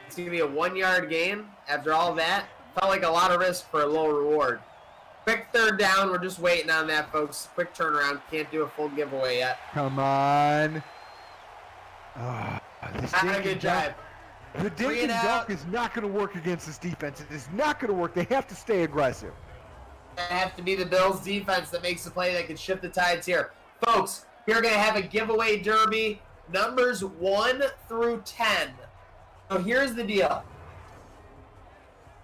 It's going to be a 1-yard gain after all that. Felt like a lot of risk for a low reward. Quick third down. We're just waiting on that, folks. Quick turnaround. Can't do a full giveaway yet. Come on. Not a good drive. The dink and dunk is not going to work against this defense. It is not going to work. They have to stay aggressive. It have to be the Bills' defense that makes the play that can shift the tides here. Folks, we're going to have a giveaway derby. Numbers 1 through 10. So here's the deal.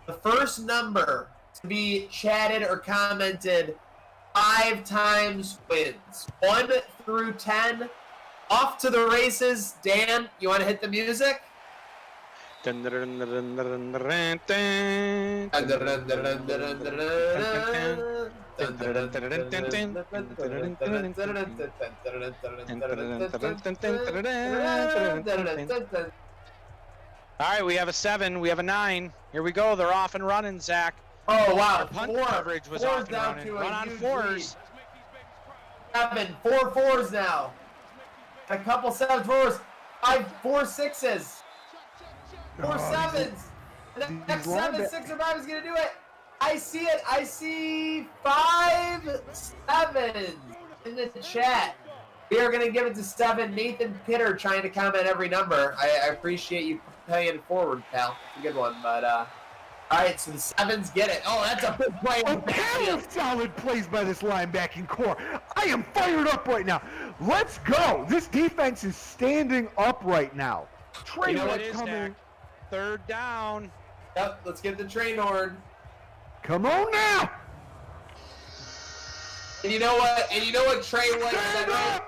The first number to be chatted or commented 5 times wins. 1 through 10. Off to the races. Dan, you want to hit the music? All right, we have a 7. We have a 9. Here we go. They're off and running, Zach. Oh, wow. Our punt coverage was off and running. Run on 4s. 7, 4 4s now. A couple 7 4s. 4 6s. 4 7s. The next 7, 6, or 5 is going to do it. I see it. I see 5 7s in the chat. We are going to give it to 7. Nathan Pitter trying to comment every number. I appreciate you paying forward, pal. It's a good one. But, all right, so the 7s get it. Oh, that's a big play. A pair of solid plays by this linebacking core. I am fired up right now. Let's go. This defense is standing up right now. Train coming. Third down. Yep, let's get the train horn. Come on now. And you know what? Trey White said, right?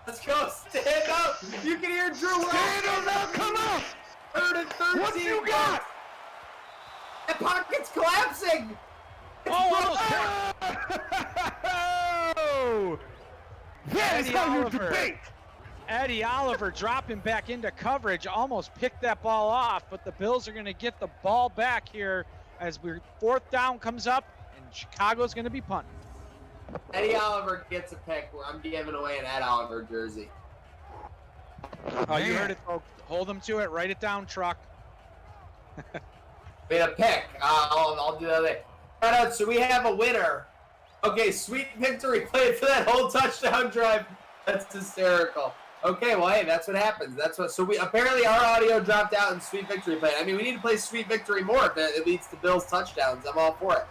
Let's go. Stand up. You can hear Drew. Stand up now. Come on. 3rd and 13. What you got? The pocket's collapsing. Oh! That is how you debate. Eddie Oliver dropping back into coverage, almost picked that ball off, but the Bills are going to get the ball back here as 4th down comes up, and Chicago's going to be punting. Eddie Oliver gets a pick. I'm giving away an Ed Oliver jersey. Oh, you heard it, folks. Hold them to it. Write it down, truck. Made a pick. I'll do that. All right, so we have a winner. Okay, sweet victory play for that whole touchdown drive. That's hysterical. Okay, well, hey, that's what happens. So we apparently our audio dropped out in sweet victory play. I mean, we need to play sweet victory more if it leads to Bills touchdowns. I'm all for it.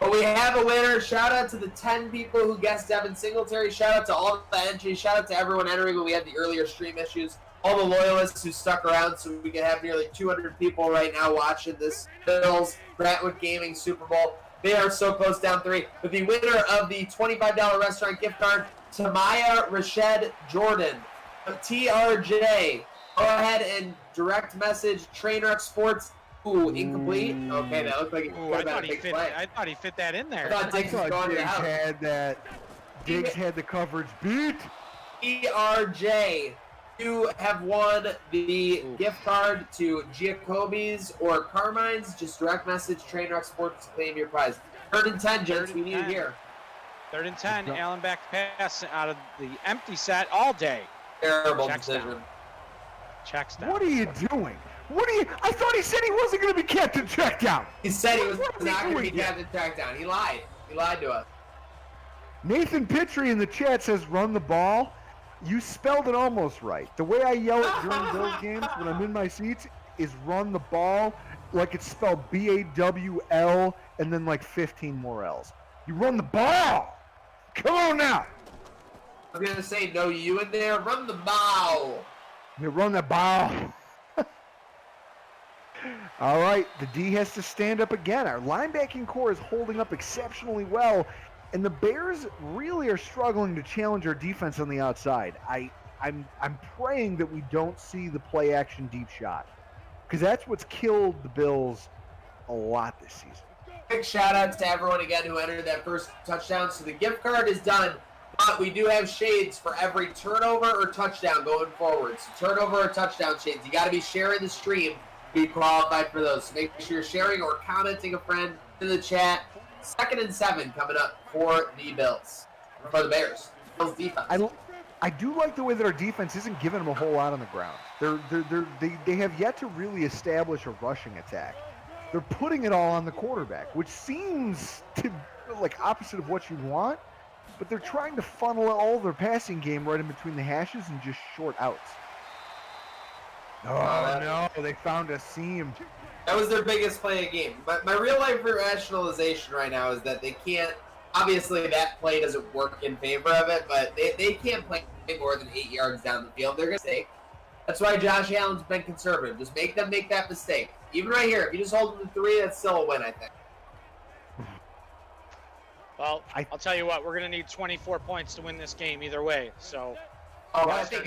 But we have a winner. Shout out to the 10 people who guessed Devin Singletary. Shout out to all the entries. Shout out to everyone entering when we had the earlier stream issues. All the loyalists who stuck around so we can have nearly 200 people right now watching this Bills Brentwood Gaming Super Bowl. They are so close, down 3. But the winner of the $25 restaurant gift card, Tamaya Rashed Jordan. TRJ. Go ahead and direct message Trainwreck Sports. Ooh, incomplete. Okay, that looked like it could have been a big play. I thought he fit that in there. I thought Diggs was going to the house. had that. Diggs had the coverage beat. TRJ. You have won the gift card to Giacobbe's or Carmine's. Just direct message Trainwreck Sports to claim your prize. 3rd and 10, gents. We need it here. 3rd and 10. Allen back pass out of the empty set all day. Terrible decision. Checks down. What are you doing? I thought he said he wasn't going to be captain check down. He said he was not going to be captain check down. He lied. He lied to us. Nathan Pitry in the chat says run the ball. You spelled it almost right. The way I yell it during Bills games when I'm in my seats is run the ball, like it's spelled B-A-W-L and then like 15 more L's. You run the ball. Come on now. I was going to say no you in there. Run the ball. You run the ball. All right, the D has to stand up again. Our linebacking core is holding up exceptionally well, and the Bears really are struggling to challenge our defense on the outside. I'm praying that we don't see the play action deep shot, because that's what's killed the Bills a lot this season. Big shout out to everyone again who entered that first touchdown. So the gift card is done, but we do have shades for every turnover or touchdown going forward. So turnover or touchdown shades. You got to be sharing the stream to be qualified for those. So make sure you're sharing or commenting a friend in the chat. 2nd and 7 coming up for the Bills, for the Bears. Bills defense. I do like the way that our defense isn't giving them a whole lot on the ground. They have yet to really establish a rushing attack. They're putting it all on the quarterback, which seems to like opposite of what you want, but they're trying to funnel all their passing game right in between the hashes and just short outs. Oh no, they found a seam. That was their biggest play of the game. But my real life rationalization right now is that they can't, obviously that play doesn't work in favor of it, but they can't play more than 8 yards down the field. They're going to mistake. That's why Josh Allen's been conservative. Just make them make that mistake. Even right here, if you just hold them to 3, that's still a win, I think. Well, I'll tell you what, we're going to need 24 points to win this game either way. So, I think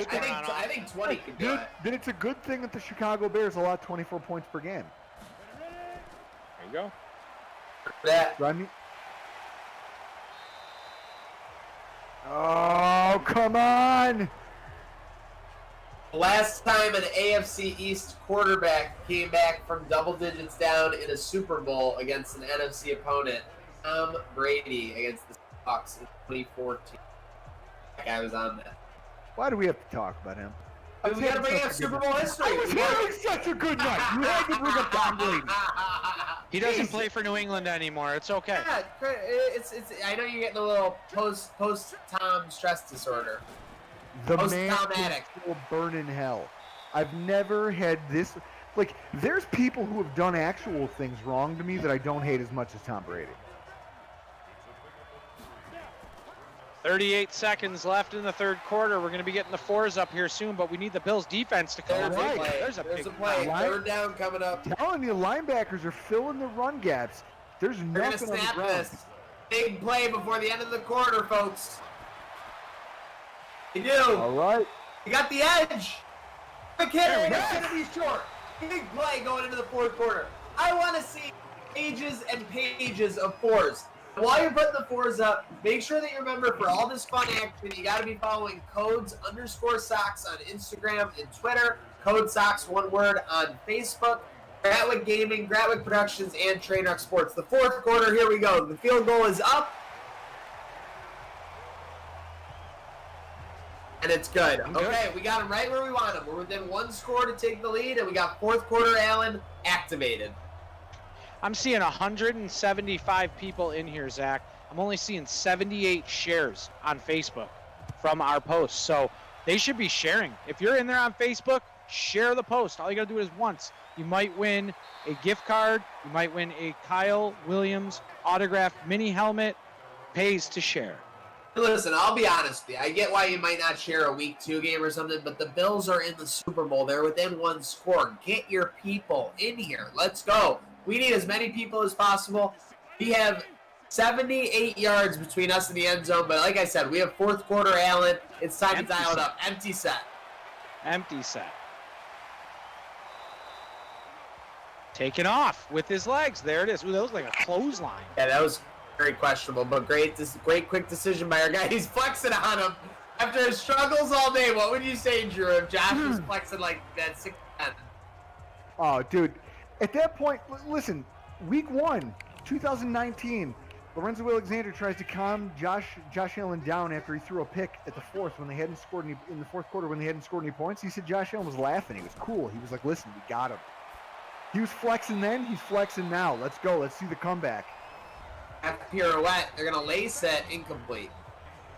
20 could do it. Then it's a good thing that the Chicago Bears allow 24 points per game. There you go. That. Oh, come on! Last time an AFC East quarterback came back from double digits down in a Super Bowl against an NFC opponent, Tom Brady against the Seahawks in 2014. That guy was on that. Why do we have to talk about him? We got to bring up Super Bowl history. I was having such a good night. You had to bring up Tom Brady. He doesn't play for New England anymore. It's okay. Yeah, it's. I know you're getting a little post Tom stress disorder. The Most man traumatic. will burn in hell. I've never had this. Like, there's people who have done actual things wrong to me that I don't hate as much as Tom Brady. 38 seconds left in the third quarter. We're going to be getting the fours up here soon, but we need the Bills defense to come There's on. a play. There's a There's big a play. play. Third down coming up. Telling you, linebackers are filling the run gaps. There's They're going to nothing on the snap ground. this. Big play before the end of the quarter, folks. You do. All right. You got the edge. McKinnon, Kennedy's short. Big play going into the fourth quarter. I want to see pages and pages of fours. While you're putting the fours up, make sure that you remember for all this fun action, you got to be following codes_socks on Instagram and Twitter, Code Socks, one word, on Facebook, Gratwick Gaming, Gratwick Productions, and Trainwreck Sports. The fourth quarter, here we go. The field goal is up. And it's good. Okay, we got him right where we want him. We're within one score to take the lead, and we got fourth quarter Allen activated. I'm seeing 175 people in here, Zach. I'm only seeing 78 shares on Facebook from our posts. So they should be sharing. If you're in there on Facebook, share the post. All you got to do is once. You might win a gift card. You might win a Kyle Williams autographed mini helmet. Pays to share. Listen, I'll be honest with you. I get why you might not share a week 2 game or something, but the Bills are in the Super Bowl. They're within one score. Get your people in here. Let's go. We need as many people as possible. We have 78 yards between us and the end zone, but like I said, we have fourth quarter Allen. It's time to dial it up. Empty set. Empty set. Taken off with his legs. There it is. Ooh, that looks like a clothesline. Yeah, that was very questionable, but great quick decision by our guy. He's flexing on him after his struggles all day. What would you say, Drew, if Josh was flexing like that 6'10"? Oh, dude. At that point, listen, week 1, 2019, Lorenzo Alexander tries to calm Josh Allen down after he threw a pick at the fourth when they hadn't scored any, in the fourth quarter when they hadn't scored any points. He said Josh Allen was laughing. He was cool. He was like, listen, we got him. He was flexing then. He's flexing now. Let's go. Let's see the comeback. At pirouette, they're going to lace it incomplete.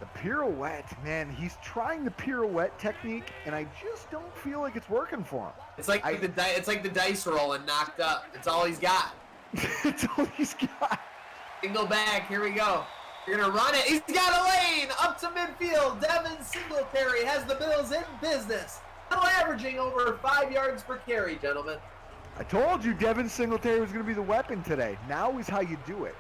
The pirouette, man, he's trying the pirouette technique, and I just don't feel like it's working for him. It's like it's like the dice roll and knocked up. It's all he's got. It's all he's got. Single back. Here we go. You're gonna run it. He's got a lane up to midfield. Devin Singletary has the Bills in business. Still averaging over 5 yards per carry, gentlemen. I told you Devin Singletary was going to be the weapon today. Now is how you do it.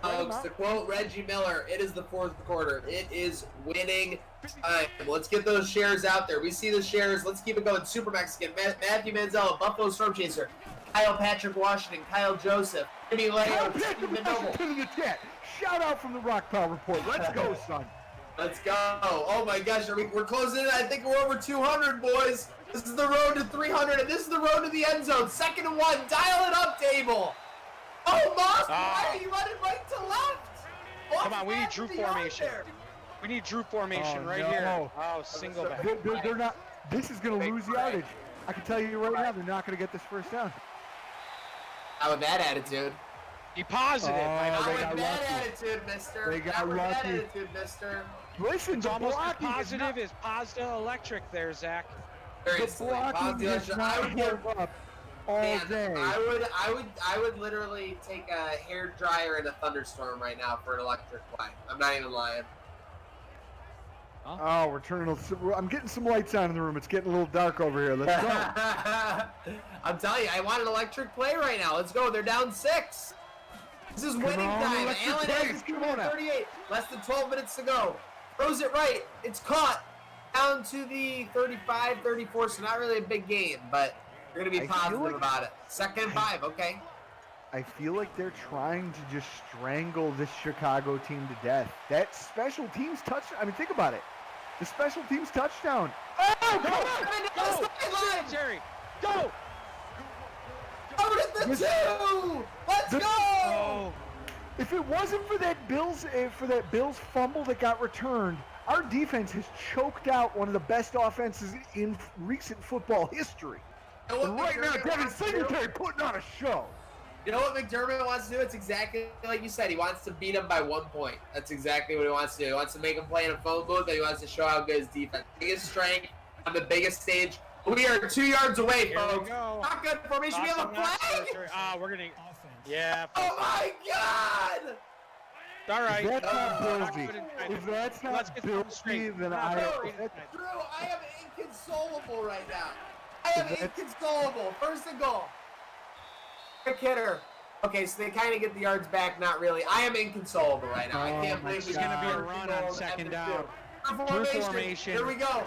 Folks, to quote Reggie Miller, it is the fourth quarter. It is winning time. Let's get those shares out there. We see the shares. Let's keep it going. Super Mexican, Matthew Manziel, Buffalo Storm Chaser, Kyle Patrick Washington, Kyle Joseph, Jimmy Leo, Stephen Noble. To the chat. Shout out from the Rock Pile Report. Let's go, son. Let's go. Oh my gosh, we're closing in. I think we're over 200, boys. This is the road to 300, and this is the road to the end zone. 2nd and 1. Dial it up, table. Oh, Moss, why are you running right to left? Come on, we need Drew formation. We need Drew formation right here. Oh, single back. They're not. This is going to lose yardage. I can tell you right now, they're not going to get this first down. How with that attitude? Be positive. How with that attitude, mister? They got How with that lucky. attitude, mister? Listen, It's the almost as blocking positive as Mazda Electric there, Zach. Seriously, blocking is not held up all day. I would literally take a hair dryer in a thunderstorm right now for an electric play. I'm not even lying. Oh, we're turning. I'm getting some lights on in the room. It's getting a little dark over here. Let's go. I'm telling you, I want an electric play right now. Let's go. They're down 6. This is winning time. Allen has 38. Less than 12 minutes to go. Throws it right. It's caught. Down to the 35, 34. So not really a big game, but you're going to be positive about it. 2nd and 5. Okay. I feel like they're trying to just strangle this Chicago team to death. That special teams touchdown. I mean, think about it. The special teams touchdown. Oh, Go, Jerry. Go. Over to the 2. Let's go. If it wasn't for that Bills fumble that got returned, our defense has choked out one of the best offenses in recent football history. And right now, Devin Singletary putting on a show. You know what McDermott wants to do? It's exactly like you said. He wants to beat him by 1 point. That's exactly what he wants to do. He wants to make him play in a phone booth, and he wants to show how good his defense. Biggest strength on the biggest stage. We are 2 yards away, Here folks. we go. Shotgun formation. We have a flag. We're gonna. Yeah. Oh my God! All right. If that's not we're not Billsy, gonna try if to- that's let's not get things straight. Billsy, then We're not I. gonna Drew, treat it tonight. Drew, I am inconsolable right now. I am inconsolable. First and goal. Quick hitter. Okay, so they kind of get the yards back. Not really. I am inconsolable right now. I can't believe There's gonna be a run on second down. Formation. Here we go.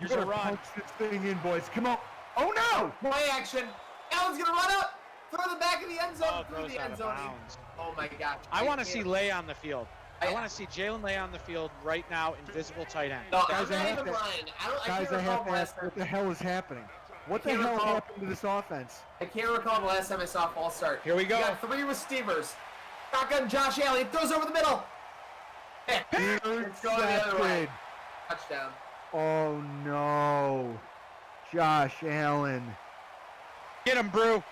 You're gonna punch this thing in, boys. Come on. Oh no! Play action. Allen's gonna run up. Throw the back of the end zone. Through throws the out end of zone. bounds. Oh my God. I want to see Lay on the field. I want to see Jalen Lay on the field right now, invisible tight end. No, Guys, I'm not I even have to- lying. I Guys, can't I have recall to the ask, last time. what the hell is happening? What the can't hell recall- happened to this offense? I can't recall the last time I saw a false start. Here we go. We got 3 receivers. Shotgun Josh Allen. He throws over the middle. It's going the other way. Intercepted. Touchdown. Oh no. Josh Allen. Get him, Brew.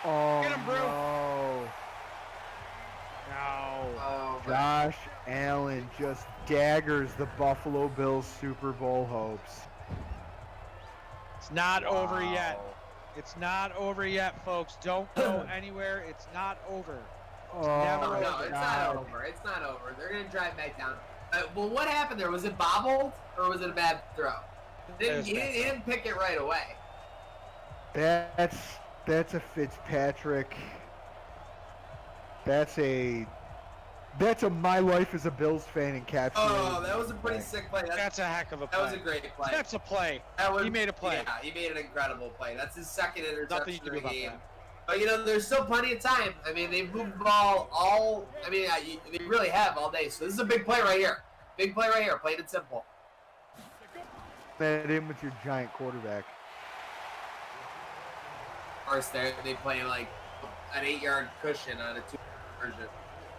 Oh Get him, Brew. no. No. Oh, Josh Allen just daggers the Buffalo Bills Super Bowl hopes. It's not over yet. It's not over yet, folks. Don't go anywhere. It's not over. It's never no, over. it's not over. It's not over. They're going to drive back down. Well, what happened there? Was it bobbled or was it a bad throw? He didn't pick it right away. That's a Fitzpatrick. That's a my life as a Bills fan encapsulated. Oh, that was a pretty sick play. That's a heck of a play. That was a great play. That's a play. He made a play. Yeah, he made an incredible play. That's his second Nothing you interception can of do the about game. that. But, you know, there's still plenty of time. I mean, they've moved the ball all – I mean, they really have all day. So this is a big play right here. Big play right here, plain and simple. That in with your giant quarterback. Of course, they play like an 8-yard cushion on a 2 version.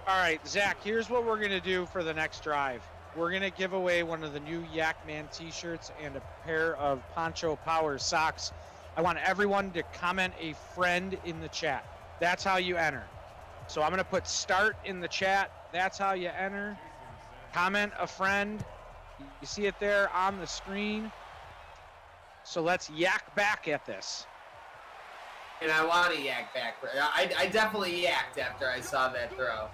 All right, Zach, here's what we're going to do for the next drive. We're going to give away one of the new Yak Man t-shirts and a pair of Poncho Power socks. I want everyone to comment a friend in the chat. That's how you enter. So I'm going to put start in the chat. That's how you enter. Comment a friend. You see it there on the screen. So let's yak back at this. And I want to yak back. I definitely yacked after I saw that throw.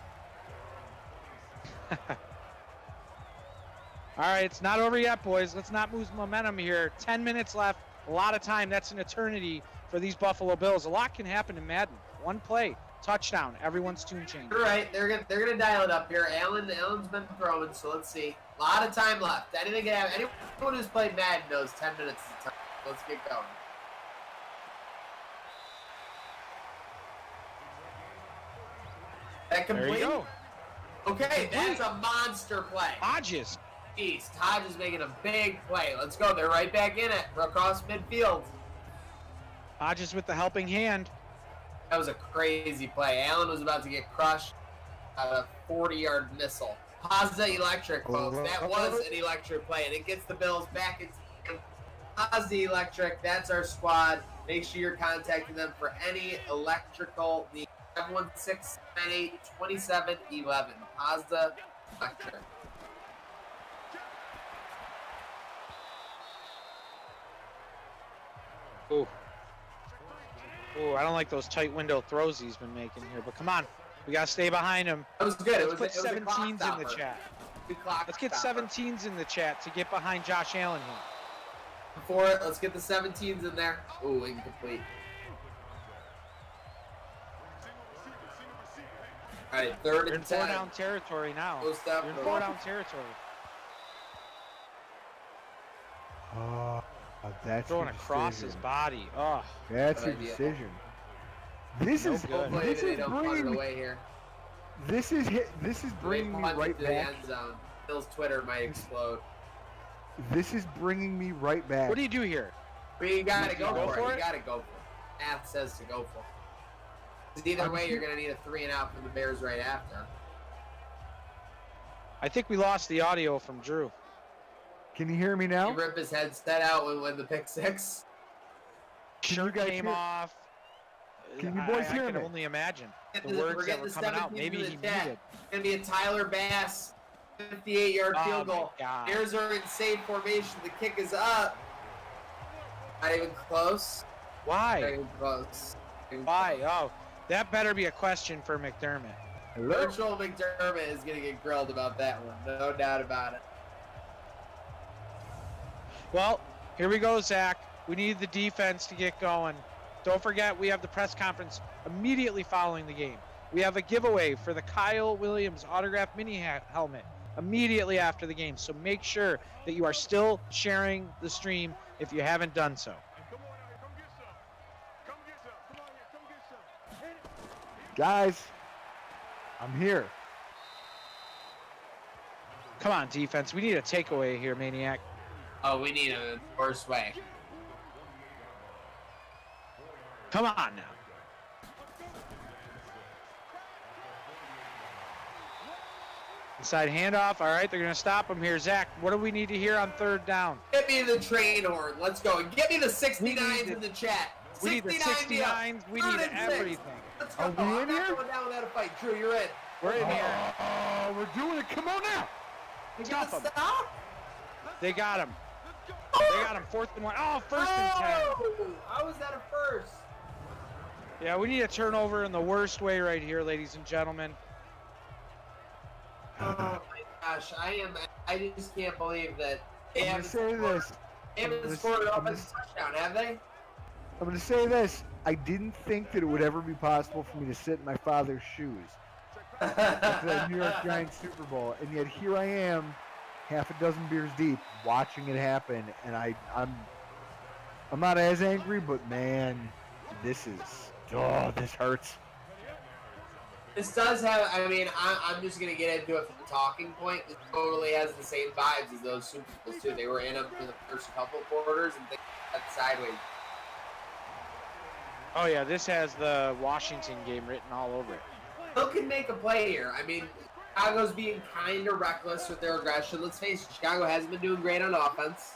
All right, it's not over yet, boys. Let's not lose momentum here. 10 minutes left. A lot of time. That's an eternity for these Buffalo Bills. A lot can happen in Madden. One play, touchdown. Everyone's tune change. You're right. They're gonna dial it up here. Allen's been throwing, so let's see. A lot of time left. Anything can happen. Anyone who's played Madden knows 10 minutes is time. Let's get going. That complete? There you go. Okay, that's a monster play. Hodges. Jeez, Hodges making a big play. Let's go. They're right back in it. Across midfield. Hodges with the helping hand. That was a crazy play. Allen was about to get crushed on a 40-yard missile. Mazda Electric, folks. That was an electric play, and it gets the Bills back into Mazda Electric. That's our squad. Make sure you're contacting them for any electrical needs. 716-928-2711. Mazda Electric. Ooh. Ooh, I don't like those tight window throws he's been making here, but come on. We got to stay behind him. That was good. Let's put 17s in the chat. Let's get 17s in the chat to get behind Josh Allen here. Before it, let's get the 17s in there. Ooh, incomplete. All right, third You're and in 10. 4-down territory now. Post up. You're in 4-down territory. That's Throwing your across decision. his body. Oh, That's Good your idea. decision. This No is good. Hopefully this they is don't punt it bringing away here. this is bringing me Punt it right to the back. end zone. Bill's Twitter might explode. This is bringing me right back. what do you do here? We gotta go Go for for it. it? You gotta go for it. Math says to go for it. 'Cause either way, you're gonna need a 3 and out from the Bears right after. I think we lost the audio from Drew. Can you hear me now? He ripped his headset out when the pick six. Can you Shirt guys came hear- off. Can you boys hear I can me? only imagine the We're words that getting were the coming out. 17th Maybe in he the chat. muted. It's going to be a Tyler Bass 58-yard Oh, field my goal. God. Bears are in safe formation. The kick is up. Not even close. Why? Not even close. Why? Oh, that better be a question for McDermott. Virtual McDermott is going to get grilled about that one. No doubt about it. Well, here we go, Zach. We need the defense to get going. Don't forget, we have the press conference immediately following the game. We have a giveaway for the Kyle Williams autographed mini helmet immediately after the game. So make sure that you are still sharing the stream if you haven't done so. Guys, I'm here. Come on, defense. We need a takeaway here, Maniac. Oh, we need a worse way. Come on now. Inside handoff. All right, they're going to stop him here. Zach, what do we need to hear on third down? Get me the train horn. Let's go. Get me the 69s in the chat. We need the 69s. We need everything. Let's go. Are we I'm in not here? going down without a fight. Drew, you're in. We're in here. Oh, we're doing it. Come on now. You Stop gonna him. stop? They got him. They got him. 4th and 1. Oh, 1st and 10. How was that a first? Yeah, we need a turnover in the worst way right here, ladies and gentlemen. Oh my gosh, I just can't believe that they I'm going haven't to say scored. this. They haven't scored an offensive touchdown, have they? I'm going to say this. I didn't think that it would ever be possible for me to sit in my father's shoes at the New York Giants Super Bowl, and yet here I am, half a dozen beers deep, watching it happen, and I'm not as angry, but man, this hurts. This does have, I'm just going to get into it from the talking point. It totally has the same vibes as those Super Bowls, too. They were in them for the first couple quarters and things got sideways. Oh, yeah, this has the Washington game written all over it. Bill can make a play here. I mean, Chicago's being kind of reckless with their aggression. Let's face it, Chicago hasn't been doing great on offense.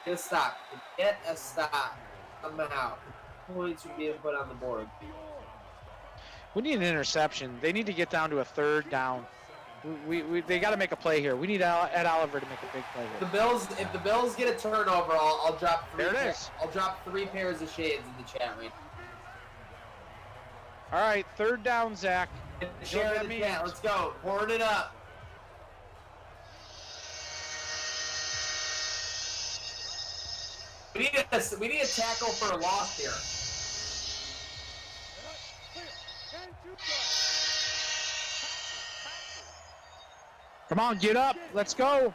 Get a stop. Get a stop. Somehow. Points are being put on the board. We need an interception. They need to get down to a 3rd down. They got to make a play here. We need Ed Oliver to make a big play here. If the Bills get a turnover, I'll drop 3. There it is. I'll drop 3 pairs of shades in the chat right. All right, 3rd down, Zach. Share the chat. Let's go. Pouring it up. We need a tackle for a loss here. Come on, get up. Let's go.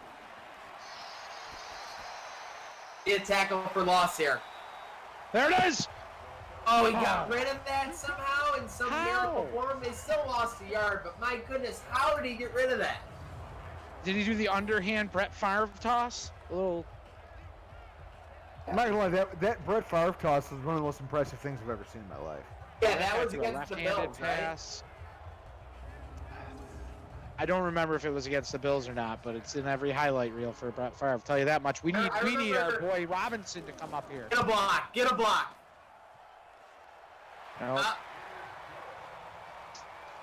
Need a tackle for loss here. There it is. Oh, he got rid of that somehow in some miracle form. They still lost a yard, but my goodness, how did he get rid of that? Did he do the underhand Brett Favre toss? A little. I'm not gonna lie, that Brett Favre toss was one of the most impressive things I've ever seen in my life. Yeah, that was against the Bills, pass. I don't remember if it was against the Bills or not, but it's in every highlight reel for Brett Favre. I'll tell you that much. We need our boy Robinson to come up here. Get a block. Get a block. No.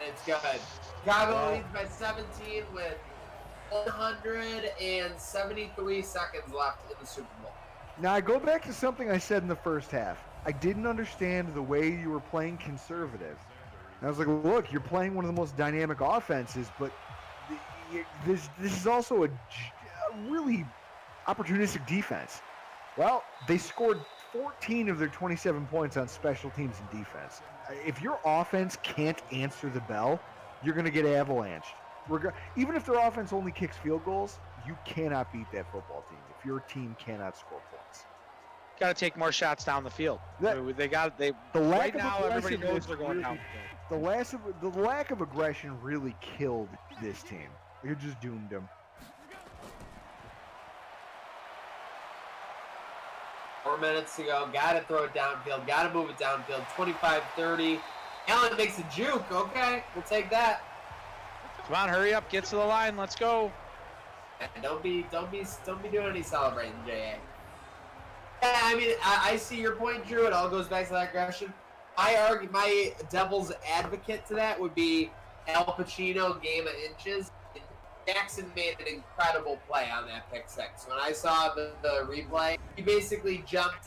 It's good. Chicago leads by 17 with 173 seconds left in the Super Bowl. Now, I go back to something I said in the first half. I didn't understand the way you were playing conservative. And I was like, look, you're playing one of the most dynamic offenses, but this is also a really opportunistic defense. Well, they scored 14 of their 27 points on special teams and defense. If your offense can't answer the bell, you're going to get avalanched. Even if their offense only kicks field goals, you cannot beat that football team if your team cannot score points. Got to take more shots down the field. Right now, everybody knows they're going down. The lack of aggression really killed this team. You're just doomed them. 4 minutes to go. Got to throw it downfield. Got to move it downfield. 25-30. Allen makes a juke. Okay, we'll take that. Come on, hurry up. Get to the line. Let's go. Don't be doing any celebrating, J.A. Yeah, I mean, I see your point, Drew. It all goes back to that aggression. I argue my devil's advocate to that would be Al Pacino, Game of Inches. Jackson made an incredible play on that pick six. When I saw the replay, he basically just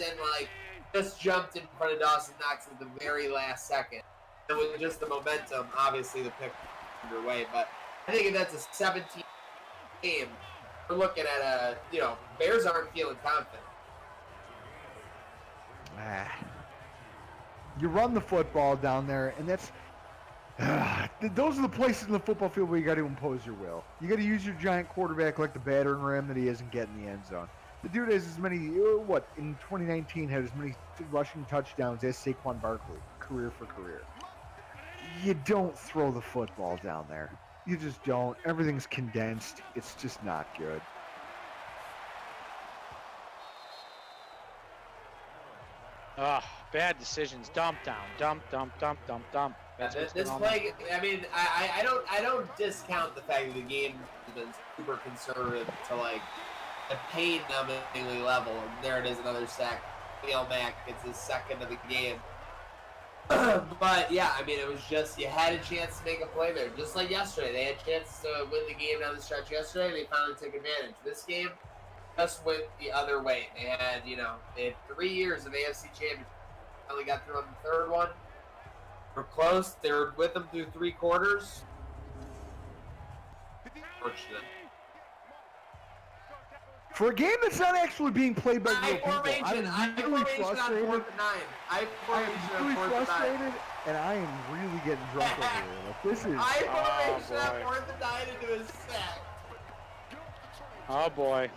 jumped in front of Dawson Knox at the very last second. And with just the momentum, obviously the pick was underway. But I think if that's a 17 game, we're looking at Bears aren't feeling confident. You run the football down there, and that's those are the places in the football field where you got to impose your will. You got to use your giant quarterback like the battering ram that he is and get in the end zone. The dude has as many, in 2019 had as many rushing touchdowns as Saquon Barkley, career for career. You don't throw the football down there. You just don't. Everything's condensed. It's just not good. Ugh, bad decisions. Dump down. Dump. This play, I mean, I don't discount the fact that the game has been super conservative to like a pain-numbingly level. And there it is, another sack. Neil Mack gets his second of the game. But yeah, I mean, it was just you had a chance to make a play there, just like yesterday. They had a chance to win the game down the stretch yesterday, and they finally took advantage. This game just went the other way. They had, they had 3 years of AFC Championship. Finally got through on the third one. We're close. They were with them through 3 quarters. Unfortunate. For a game that's not actually being played by real people, I'm really frustrated. I'm really frustrated, and I am really getting drunk over here. Like, this is. I formation on 4th and 9 into a sack. Oh boy.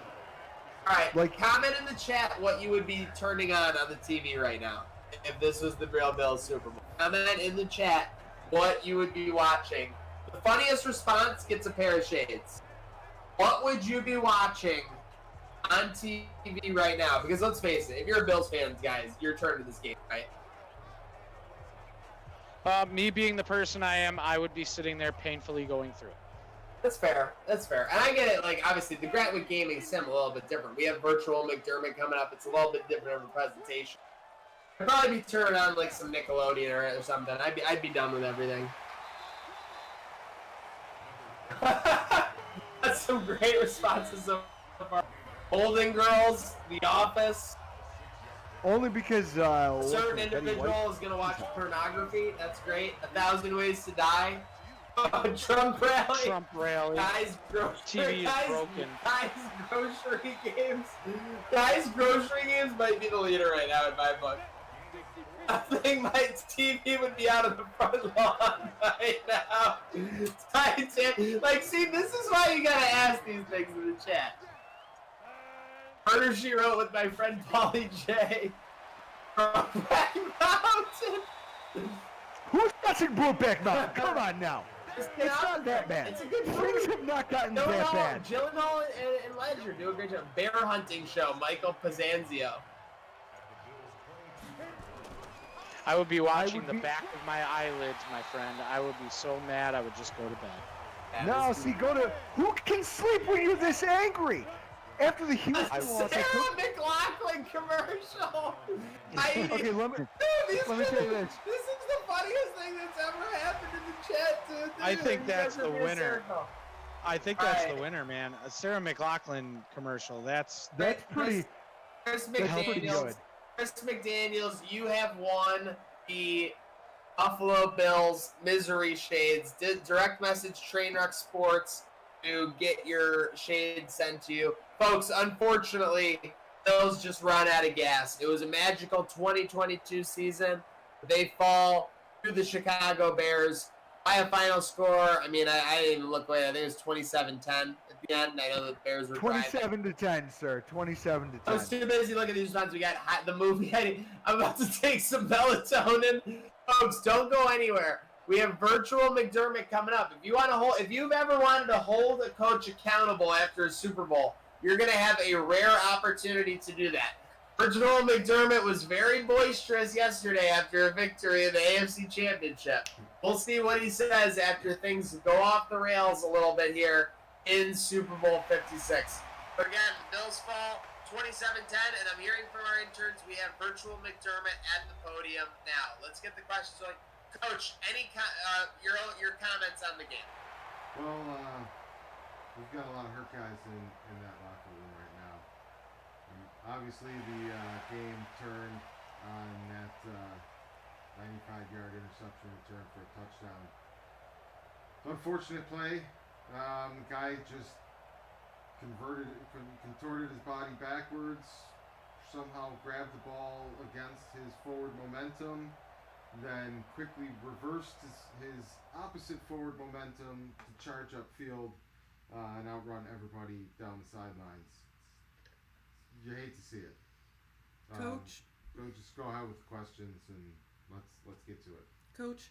All right, comment in the chat what you would be turning on the TV right now if this was the real Bills Super Bowl. Comment in the chat what you would be watching. The funniest response gets a pair of shades. What would you be watching on TV right now? Because let's face it, if you're a Bills fan, guys, you're turning to this game, right? Me being the person I am, I would be sitting there painfully going through it. That's fair. And I get it, like, obviously, the Gratwood Gaming sim a little bit different. We have virtual McDermott coming up. It's a little bit different of a presentation. I'd probably be turning on, like, some Nickelodeon or something. I'd be done with everything. That's some great responses so far. Golden Girls, The Office. Only because A certain individual is going to watch pornography. That's great. 1,000 Ways to Die. Trump rally. Guys, TV is broken. Guys, grocery games. Guys, grocery games might be the leader right now in my book. I think my TV would be out of the front lawn right now. Like, see, this is why you gotta ask these things in the chat. Murder, She Wrote with my friend Paulie J. Brokeback Mountain. Who's watching Brokeback Mountain? Come on now. It's not that bad. It's a good movie. Things have not gotten that bad. Gyllenhaal and Ledger do a great job. Bear Hunting Show, Michael Pizzanzio. I would be watching the back of my eyelids, my friend. I would be so mad I would just go to bed. No, see, who can sleep when you're this angry? After the Houston loss, Sarah McLachlan commercial. Okay, let me tell you this. This is the funniest thing that's ever happened in the chat, dude. I think that's the winner. I think that's the winner, man. A Sarah McLachlan commercial. That's pretty. Chris That's pretty good. Chris McDaniels, you have won the Buffalo Bills Misery Shades. Direct message Trainwreck Sports to get your shade sent to you. Folks, unfortunately, Bills just run out of gas. It was a magical 2022 season. They fall to the Chicago Bears by a final score. I mean, I didn't even look away. I think it was 27-10 at the end. I know the Bears were 27-10, sir. 27-10. I was too busy looking at these times. We got the movie. I'm about to take some melatonin. Folks, don't go anywhere. We have virtual McDermott coming up. If you've ever wanted to hold a coach accountable after a Super Bowl, you're going to have a rare opportunity to do that. Virtual McDermott was very boisterous yesterday after a victory in the AFC Championship. We'll see what he says after things go off the rails a little bit here in Super Bowl 56. But again, Bills fall 27-10, and I'm hearing from our interns we have virtual McDermott at the podium now. Let's get the questions going. Coach, your comments on the game? Well, we've got a lot of hurt guys in that locker room right now. Obviously, the game turned on that 95-yard interception return for a touchdown. Unfortunate play. The guy just contorted his body backwards, somehow grabbed the ball against his forward momentum, then quickly reversed his opposite forward momentum to charge upfield and outrun everybody down the sidelines. You hate to see it. Coach? Just go ahead with the questions and let's get to it. Coach,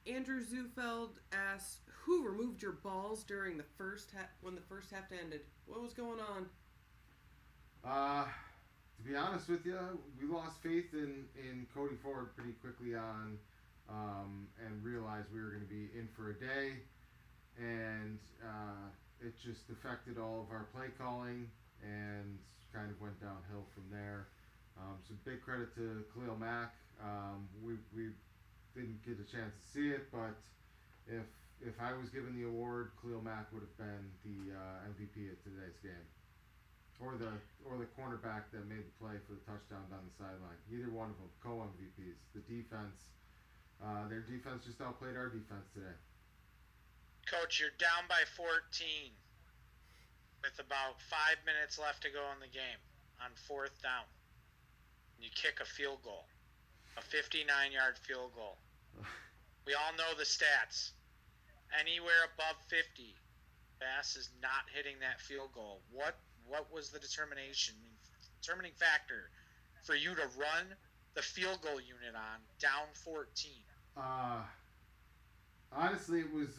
Andrew Zufeld asked, who removed your balls during the first half when the first half ended? What was going on? To be honest with you, we lost faith in Cody Ford pretty quickly on and realized we were going to be in for a day, and it just affected all of our play calling and kind of went downhill from there. So big credit to Khalil Mack. We didn't get a chance to see it, but if I was given the award, Khalil Mack would have been the MVP of today's game, or the cornerback that made the play for the touchdown down the sideline. Either one of them, co-MVPs. The defense, their defense just outplayed our defense today. Coach, you're down by 14 with about 5 minutes left to go in the game on 4th down. You kick a field goal, a 59-yard field goal. We all know the stats. Anywhere above 50, Bass is not hitting that field goal. What was the determining factor for you to run the field goal unit on down 14? Honestly, it was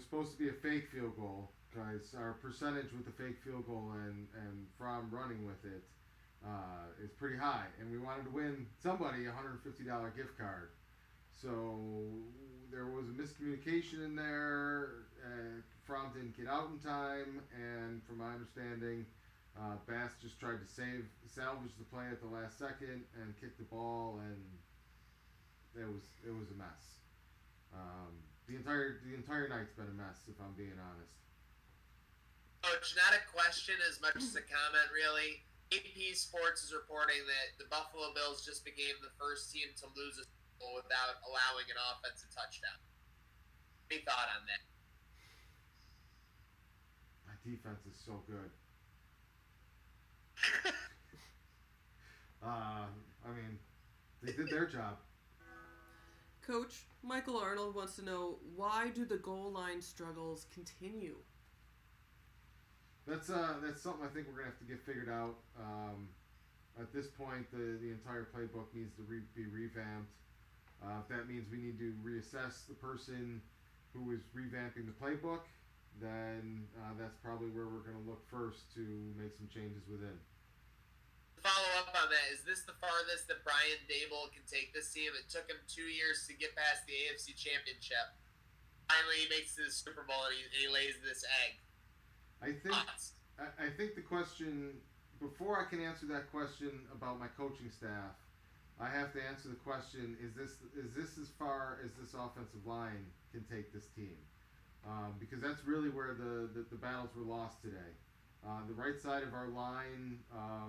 supposed to be a fake field goal because our percentage with the fake field goal and from running with it is pretty high, and we wanted to win somebody a $150 gift card. So there was a miscommunication in there. Fromm didn't get out in time, and from my understanding, Bass just tried to salvage the play at the last second and kick the ball, and it was a mess. The entire night's been a mess, if I'm being honest. Coach, not a question as much as a comment, really. AP Sports is reporting that the Buffalo Bills just became the first team to lose a Super Bowl without allowing an offensive touchdown. Any thought on that? My defense is so good. I mean, they did their job. Coach, Michael Arnold wants to know, why do the goal line struggles continue? That's something I think we're gonna have to get figured out. At this point, the entire playbook needs to be revamped. If that means we need to reassess the person who is revamping the playbook, then that's probably where we're gonna look first to make some changes within. Follow up on that, is this the farthest that Brian Dable can take this team? It took him 2 years to get past the AFC Championship. Finally, he makes it to the Super Bowl and he lays this egg. I think the question, before I can answer that question about my coaching staff, I have to answer the question: is this as far as this offensive line can take this team? Because that's really where the battles were lost today. The right side of our line, I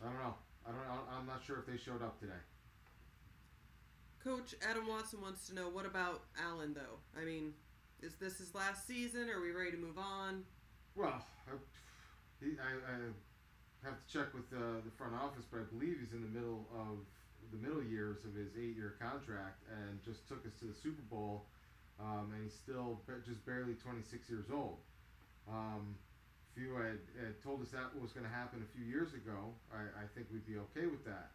don't know. I'm not sure if they showed up today. Coach, Adam Watson wants to know, what about Allen, though? I mean, is this his last season? Are we ready to move on? Well, I have to check with the front office, but I believe he's in the middle years of his 8-year contract and just took us to the Super Bowl, and he's still just barely 26 years old. If you had told us that was going to happen a few years ago, I think we'd be okay with that.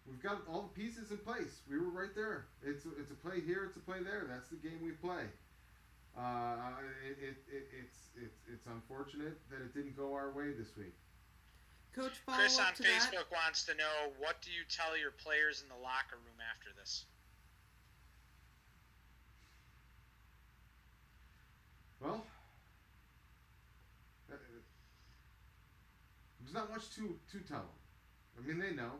We've got all the pieces in place. We were right there. It's a play here, it's a play there. That's the game we play. It's unfortunate that it didn't go our way this week. Coach, follow Chris up on to Facebook that. wants to know, what do you tell your players in the locker room after this? Well, not much to tell them. I mean, they know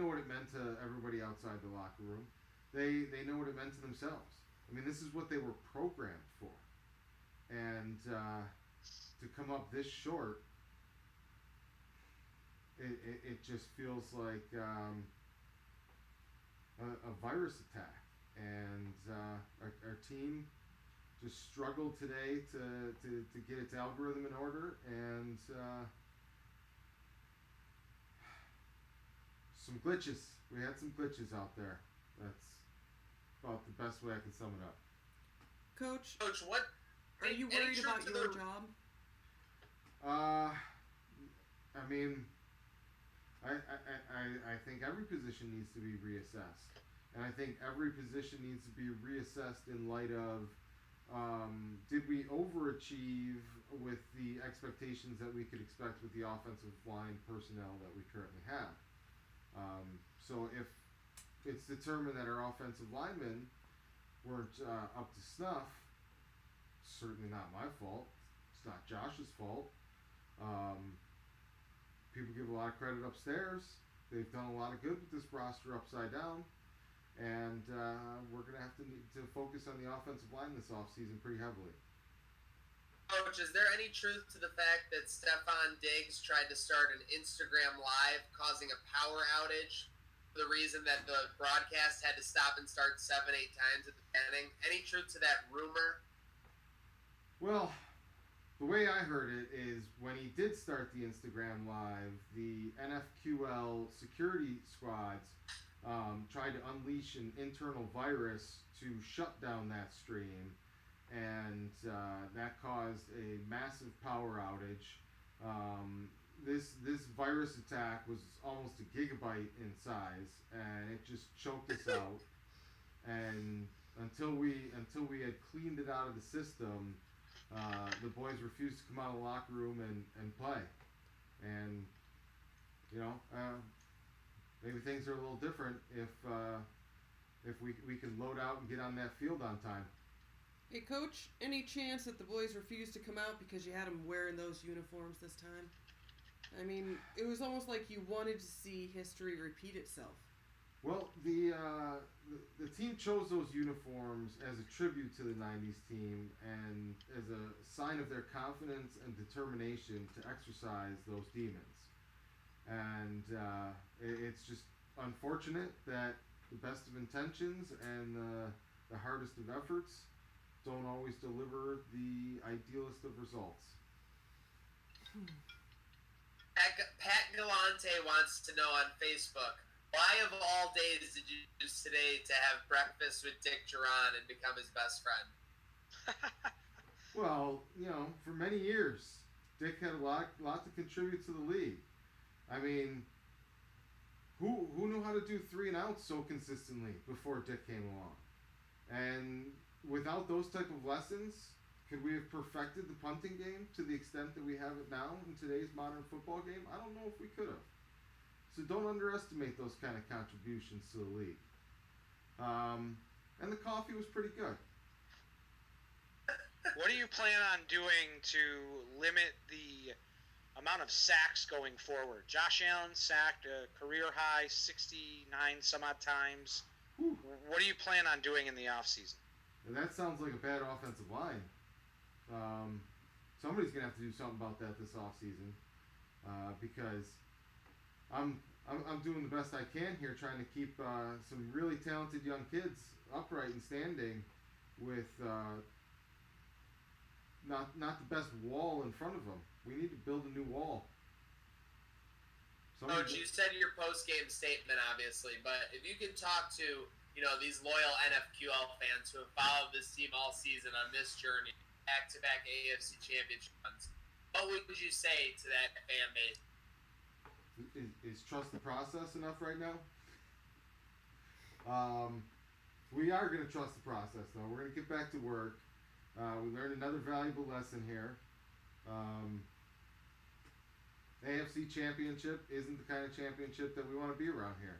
what it meant to everybody outside the locker room. They know what it meant to themselves. I mean, this is what they were programmed for, and to come up this short, it just feels like a virus attack, and our team just struggled today to get its algorithm in order, and some glitches. We had some glitches out there. That's about the best way I can sum it up. Coach, what are you worried about your job? I mean, I think every position needs to be reassessed, and I think every position needs to be reassessed in light of did we overachieve with the expectations that we could expect with the offensive line personnel that we currently have. So if it's determined that our offensive linemen weren't up to snuff, certainly not my fault. It's not Josh's fault. People give a lot of credit upstairs. They've done a lot of good with this roster upside down. And we're going to have to need to focus on the offensive line this offseason pretty heavily. Coach, is there any truth to the fact that Stefan Diggs tried to start an Instagram Live causing a power outage for the reason that the broadcast had to stop and start 7-8 times at the beginning? Any truth to that rumor? Well, the way I heard it is when he did start the Instagram Live, the NFQL security squads tried to unleash an internal virus to shut down that stream, and that caused a massive power outage. This virus attack was almost a gigabyte in size, and it just choked us out. And until we had cleaned it out of the system, the boys refused to come out of the locker room and play. And maybe things are a little different if we can load out and get on that field on time. Hey, Coach, any chance that the boys refused to come out because you had them wearing those uniforms this time? I mean, it was almost like you wanted to see history repeat itself. Well, the team chose those uniforms as a tribute to the 90s team and as a sign of their confidence and determination to exercise those demons. And it's just unfortunate that the best of intentions and the hardest of efforts don't always deliver the idealist of results. Pat Galante wants to know on Facebook, why of all days did you choose today to have breakfast with Dick Duran and become his best friend? Well, for many years, Dick had a lot to contribute to the league. I mean, who knew how to do 3 and outs so consistently before Dick came along? And without those type of lessons, could we have perfected the punting game to the extent that we have it now in today's modern football game? I don't know if we could have. So don't underestimate those kind of contributions to the league. And the coffee was pretty good. What do you plan on doing to limit the amount of sacks going forward? Josh Allen sacked a career high 69 some odd times. Whew. What do you plan on doing in the offseason? And that sounds like a bad offensive line. Somebody's gonna have to do something about that this offseason, because I'm doing the best I can here, trying to keep some really talented young kids upright and standing with not the best wall in front of them. We need to build a new wall. Coach, you said your post-game statement, obviously, but if you could talk to these loyal NFQL fans who have followed this team all season on this journey, back-to-back AFC championship runs, what would you say to that fan base? Is trust the process enough right now? We are going to trust the process, though. We're going to get back to work. We learned another valuable lesson here. AFC championship isn't the kind of championship that we want to be around here.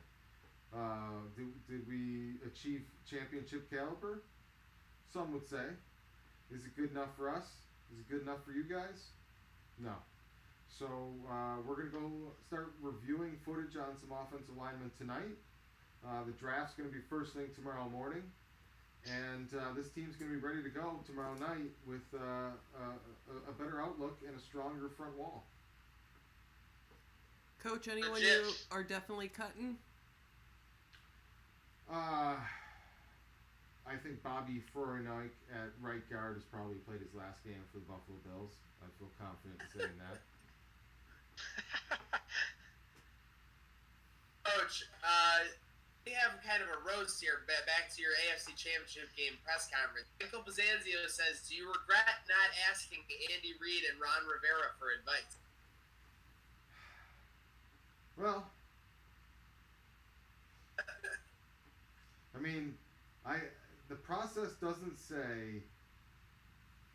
Did we achieve championship caliber? Some would say. Is it good enough for us? Is it good enough for you guys? No. So we're going to go start reviewing footage on some offensive linemen tonight. The draft's going to be first thing tomorrow morning. And this team's going to be ready to go tomorrow night with a better outlook and a stronger front wall. Coach, anyone you are definitely cutting? I think Bobby Furenoik at right guard has probably played his last game for the Buffalo Bills. I feel confident in saying that. Coach, we have kind of a roast here. Back to your AFC Championship game press conference. Michael Bazanzio says, "Do you regret not asking Andy Reid and Ron Rivera for advice?" Well, I mean, the process doesn't say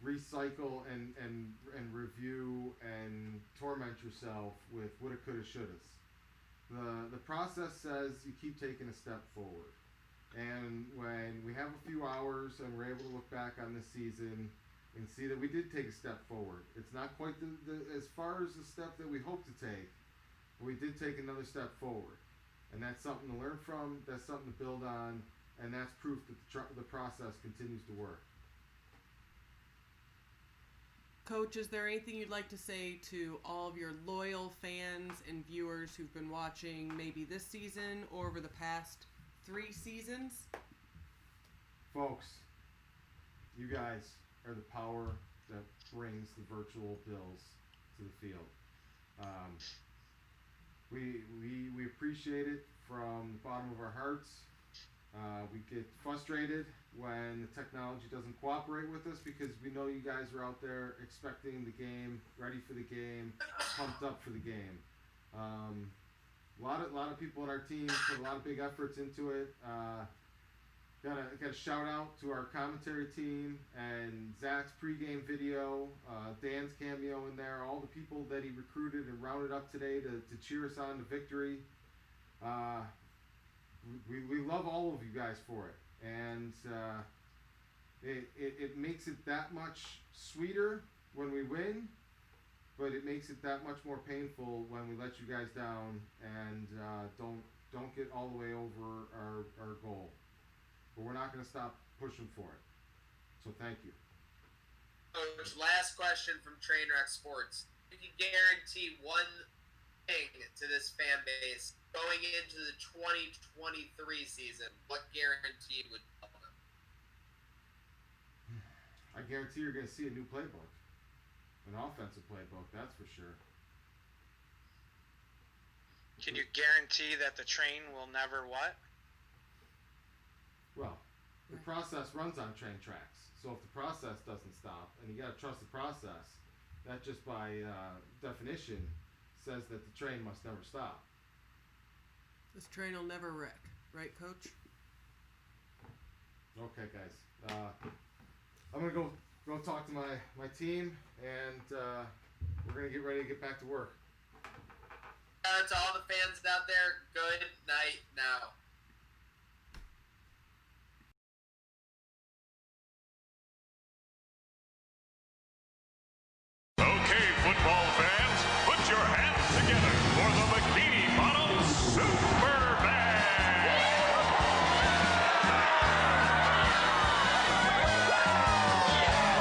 recycle and review and torment yourself with woulda, coulda, shouldas. The process says you keep taking a step forward. And when we have a few hours and we're able to look back on this season and see that we did take a step forward, it's not quite as far as the step that we hoped to take, but we did take another step forward. And that's something to learn from, that's something to build on, and that's proof that the process continues to work. Coach, is there anything you'd like to say to all of your loyal fans and viewers who've been watching maybe this season or over the past 3 seasons? Folks, You guys are the power that brings the virtual Bills to the field. We appreciate it from the bottom of our hearts. We get frustrated when the technology doesn't cooperate with us because we know you guys are out there expecting the game, ready for the game, pumped up for the game. A lot of people on our team put a lot of big efforts into it. Got a shout out to our commentary team and Zach's pregame video, Dan's cameo in there, all the people that he recruited and rounded up today to cheer us on to victory. We love all of you guys for it, and it makes it that much sweeter when we win, but it makes it that much more painful when we let you guys down and don't get all the way over our goal. But we're not going to stop pushing for it. So thank you. Coach, last question from Trainwreck Sports. You can guarantee one thing to this fan base going into the 2023 season. What guarantee would you tell them? I guarantee you're going to see a new playbook. An offensive playbook, that's for sure. Can you guarantee that the train will never what? Well, the process runs on train tracks. So if the process doesn't stop, and you got to trust the process, that just by definition says that the train must never stop. This train will never wreck, right, Coach? Okay, guys. I'm gonna go talk to my team, and we're gonna get ready to get back to work. To all the fans out there, good night now.